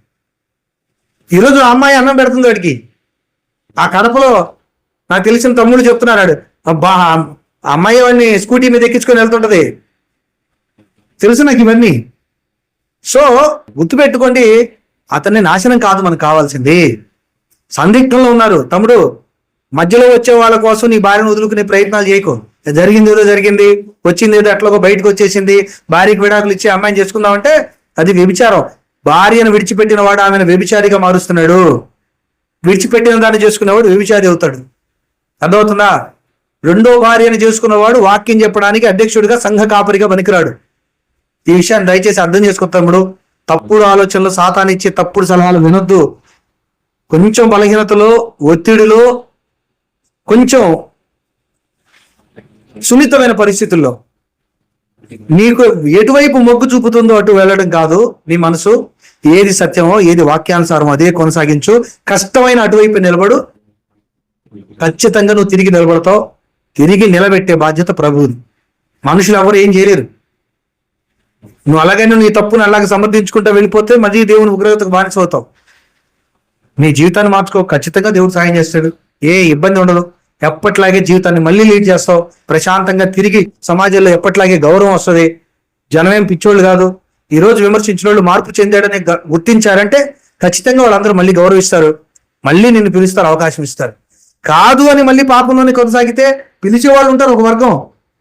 ఈరోజు ఆ అమ్మాయి అన్నం పెడుతుంది వాడికి. ఆ కడపలో నాకు తెలిసిన తమ్ముడు చెప్తున్నాడు, ఆ అమ్మాయి వాడిని స్కూటీ మీద ఎక్కించుకొని వెళ్తుంటది. తెలుసు నాకు ఇవన్నీ. సో గుర్తుపెట్టుకోండి, అతన్ని నాశనం కాదు మనకు కావాల్సింది. సందిగ్ధంలో ఉన్నారు తమ్ముడు, మధ్యలో వచ్చే వాళ్ళ కోసం నీ భార్యను వదులుకునే ప్రయత్నాలు చేయకు. జరిగింది ఏదో జరిగింది, వచ్చింది ఏదో ఎట్లాగో బయటకు వచ్చేసింది, భార్యకు విడాకులు ఇచ్చి అమ్మాయిని చేసుకుందామంటే అది వ్యభిచారం. భార్యను విడిచిపెట్టిన వాడు ఆమెను వ్యభిచారిగా మారుస్తున్నాడు. విడిచిపెట్టిన దాన్ని చేసుకునేవాడు వ్యభిచారి అవుతాడు. అర్థమవుతుందా? రెండో భార్యను చేసుకున్నవాడు వాక్యం చెప్పడానికి అధ్యక్షుడిగా సంఘ కాపరిగా పనికిరాడు. ఈ విషయాన్ని దయచేసి అర్థం చేసుకో తమ్ముడు. తప్పుడు ఆలోచనలు, సాతానిచ్చే తప్పుడు సలహాలు వినొద్దు. కొంచెం బలహీనతలో, ఒత్తిడిలో, కొంచెం సున్నితమైన పరిస్థితుల్లో నీకు ఎటువైపు మొగ్గు చూపుతుందో అటు వెళ్ళడం కాదు. నీ మనసు ఏది సత్యమో, ఏది వాక్యానుసారమో అదే కొనసాగించు. కష్టమైన అటువైపు నిలబడు. ఖచ్చితంగా నువ్వు తిరిగి నిలబడతావు. తిరిగి నిలబెట్టే బాధ్యత ప్రభువుది. మనుషులు ఎవరు ఏం చేయలేరు. నువ్వు అలాగైనా నీ తప్పును అలాగే సమర్థించుకుంటూ వెళ్ళిపోతే మళ్ళీ దేవుని ఉగ్రతకు బానిస అవుతావు. నీ జీవితాన్ని మార్చుకో, ఖచ్చితంగా దేవుడు సాయం చేస్తాడు. ఏ ఇబ్బంది ఉండదు. ఎప్పట్లాగే జీవితాన్ని మళ్ళీ లీడ్ చేస్తావు. ప్రశాంతంగా తిరిగి సమాజంలో ఎప్పట్లాగే గౌరవం వస్తుంది. జనమేం పిచ్చోళ్ళు కాదు. ఈ రోజు విమర్శించిన వాళ్ళు మార్పు చెందాడని గుర్తించారంటే ఖచ్చితంగా వాళ్ళందరూ మళ్ళీ గౌరవిస్తారు, మళ్ళీ నిన్ను పిలుస్తారు, అవకాశం ఇస్తారు. కాదు అని మళ్ళీ పాపంలోనే కొనసాగితే పిలిచే వాళ్ళు ఉంటారు ఒక వర్గం,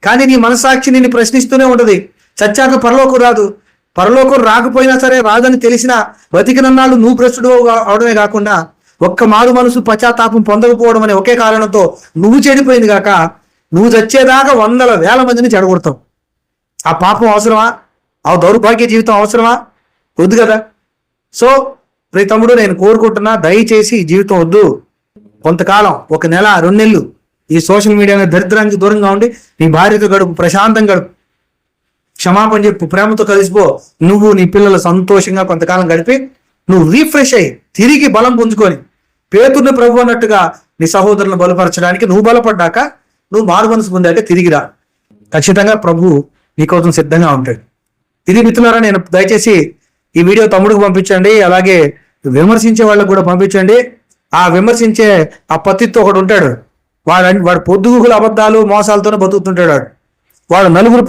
కానీ నీ మనసాక్షి నిన్ను ప్రశ్నిస్తూనే ఉంటది. చచ్చాక పరలోకం రాదు. పరలోకం రాకపోయినా సరే రాదని తెలిసిన బతికినన్నాళ్ళు నువ్వు భ్రష్టుడు అవడమే కాకుండా ఒక్క మారు మనసు పశ్చాత్తాపం పొందకపోవడం అనే ఒకే కారణంతో నువ్వు చెడిపోయింది కాక నువ్వు చచ్చేదాకా వందల వేల మందిని చెడగొడతావు. ఆ పాపం అవసరమా? ఆ దౌర్భాగ్య జీవితం అవసరమా? వద్దు కదా. సో ప్రతి తమ్ముడు నేను కోరుకుంటున్నా, దయచేసి ఈ జీవితం వద్దు. కొంతకాలం, 1 నెల 2 నెలలు ఈ సోషల్ మీడియా దరిద్రానికి దూరంగా ఉండి నీ భార్యతో గడుపు, ప్రశాంతంగా గడుపు, క్షమాపణ చెప్పు, ప్రేమతో కలిసిపో. నువ్వు నీ పిల్లలు సంతోషంగా కొంతకాలం గడిపి నువ్వు రీఫ్రెష్ అయ్యి తిరిగి బలం పుంజుకొని పేతుర్ని ప్రభు అన్నట్టుగా నీ సహోదరులను బలపరచడానికి నువ్వు బలపడ్డాక, నువ్వు మారు మనసు పొందాక తిరిగిరా. ఖచ్చితంగా ప్రభు నీకోసం సిద్ధంగా ఉంటాడు. ఇది మిత్రులారా, నేను దయచేసి ఈ వీడియో తమ్ముడికి పంపించండి, అలాగే విమర్శించే వాళ్ళకు కూడా పంపించండి. ఆ విమర్శించే ఆ పత్తితో ఒకడు ఉంటాడు, వాడు పొద్దుగుల అబద్ధాలు మోసాలతోనే బతుకుతుంటాడు. వాడు నలుగురు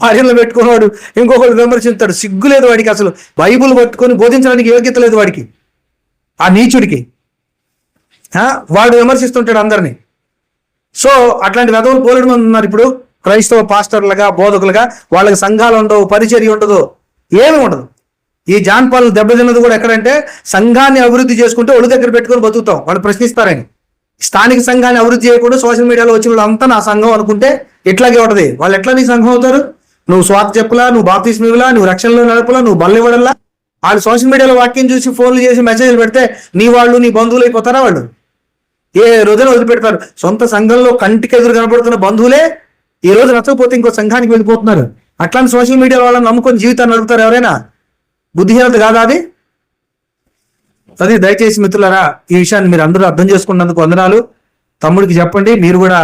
భార్యలు పెట్టుకున్నాడు, ఇంకొకరు విమర్శిస్తాడు. సిగ్గులేదు వాడికి, అసలు బైబుల్ పట్టుకొని బోధించడానికి యోగ్యత లేదు వాడికి, ఆ నీచుడికి. వాడు విమర్శిస్తుంటాడు అందరినీ. సో అట్లాంటి వెధవులు పోలేడు మంది ఉన్నారు ఇప్పుడు క్రైస్తవ పాస్టర్లుగా, బోధకులుగా. వాళ్ళకి సంఘాలు ఉండవు, పరిచర్య ఉండదు, ఏమి ఉండదు. ఈ జాన్పాలు దెబ్బతిన్నది కూడా ఎక్కడంటే సంఘాన్ని అభివృద్ధి చేసుకుంటే ఒళ్ళు దగ్గర పెట్టుకొని బతుకుతాం. వాళ్ళు ప్రశ్నిస్తారని స్థానిక సంఘాన్ని అభివృద్ధి చేయకుండా సోషల్ మీడియాలో వచ్చిన వాళ్ళు అంతా నా సంఘం అనుకుంటే ఇట్లాగే ఉంటది. వాళ్ళు ఎట్లా నీ సంఘం అవుతారు? నువ్వు స్వార్థ చెప్పలా, నువ్వు బాప్తిస్మం ఇవ్వలా, నువ్వు రక్షణలో నడపలా, నువ్వు బల్ల ఇవ్వడల్లా. వాళ్ళు సోషల్ మీడియాలో వాక్యం చూసి ఫోన్లు చేసి మెసేజ్లు పెడితే నీ వాళ్ళు, నీ బంధువులు అయిపోతారా? వాళ్ళు ఏ రోజున వదిలిపెడతారు? సొంత సంఘంలో కంటికి ఎదురు కనబడుతున్న బంధువులే ఈ రోజు నచ్చకపోతే ఇంకో సంఘానికి వెళ్ళిపోతున్నారు. అట్లాంటి సోషల్ మీడియా వాళ్ళని నమ్ముకొని జీవితాన్ని నడుపుతారు ఎవరైనా? బుద్ధిహీనత కాదా అది? అది దయచేసి మిత్రులారా, ఈ విషయాన్ని మీరు అందరూ అర్థం చేసుకున్నందుకు వందనాలు. తమ్ముడికి చెప్పండి, మీరు కూడా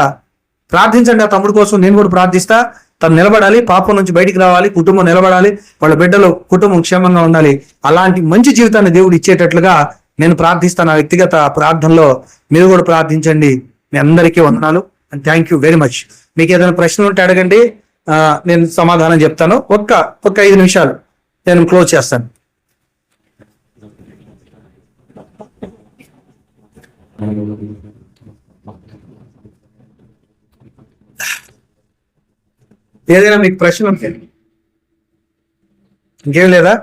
ప్రార్థించండి. ఆ తమ్ముడి కోసం నేను కూడా ప్రార్థిస్తా. తను నిలబడాలి, పాపం నుంచి బయటికి రావాలి, కుటుంబం నిలబడాలి, వాళ్ళ బిడ్డలు, కుటుంబం క్షేమంగా ఉండాలి. అలాంటి మంచి జీవితాన్ని దేవుడు ఇచ్చేటట్లుగా నేను ప్రార్థిస్తాను. ఆ వ్యక్తిగత ప్రార్థనలో మీరు కూడా ప్రార్థించండి. మీ అందరికీ వందనాలు and thank you very much. మీకు ఏదైనా ప్రశ్నలు ఉంటే అడగండి, నేను సమాధానం చెప్తాను. ఒక్క 5 నిమిషాలు నేను క్లోజ్ చేస్తాను. ఏదైనా మీకు ప్రశ్న ఉంటే? ఇంకేం లేదా?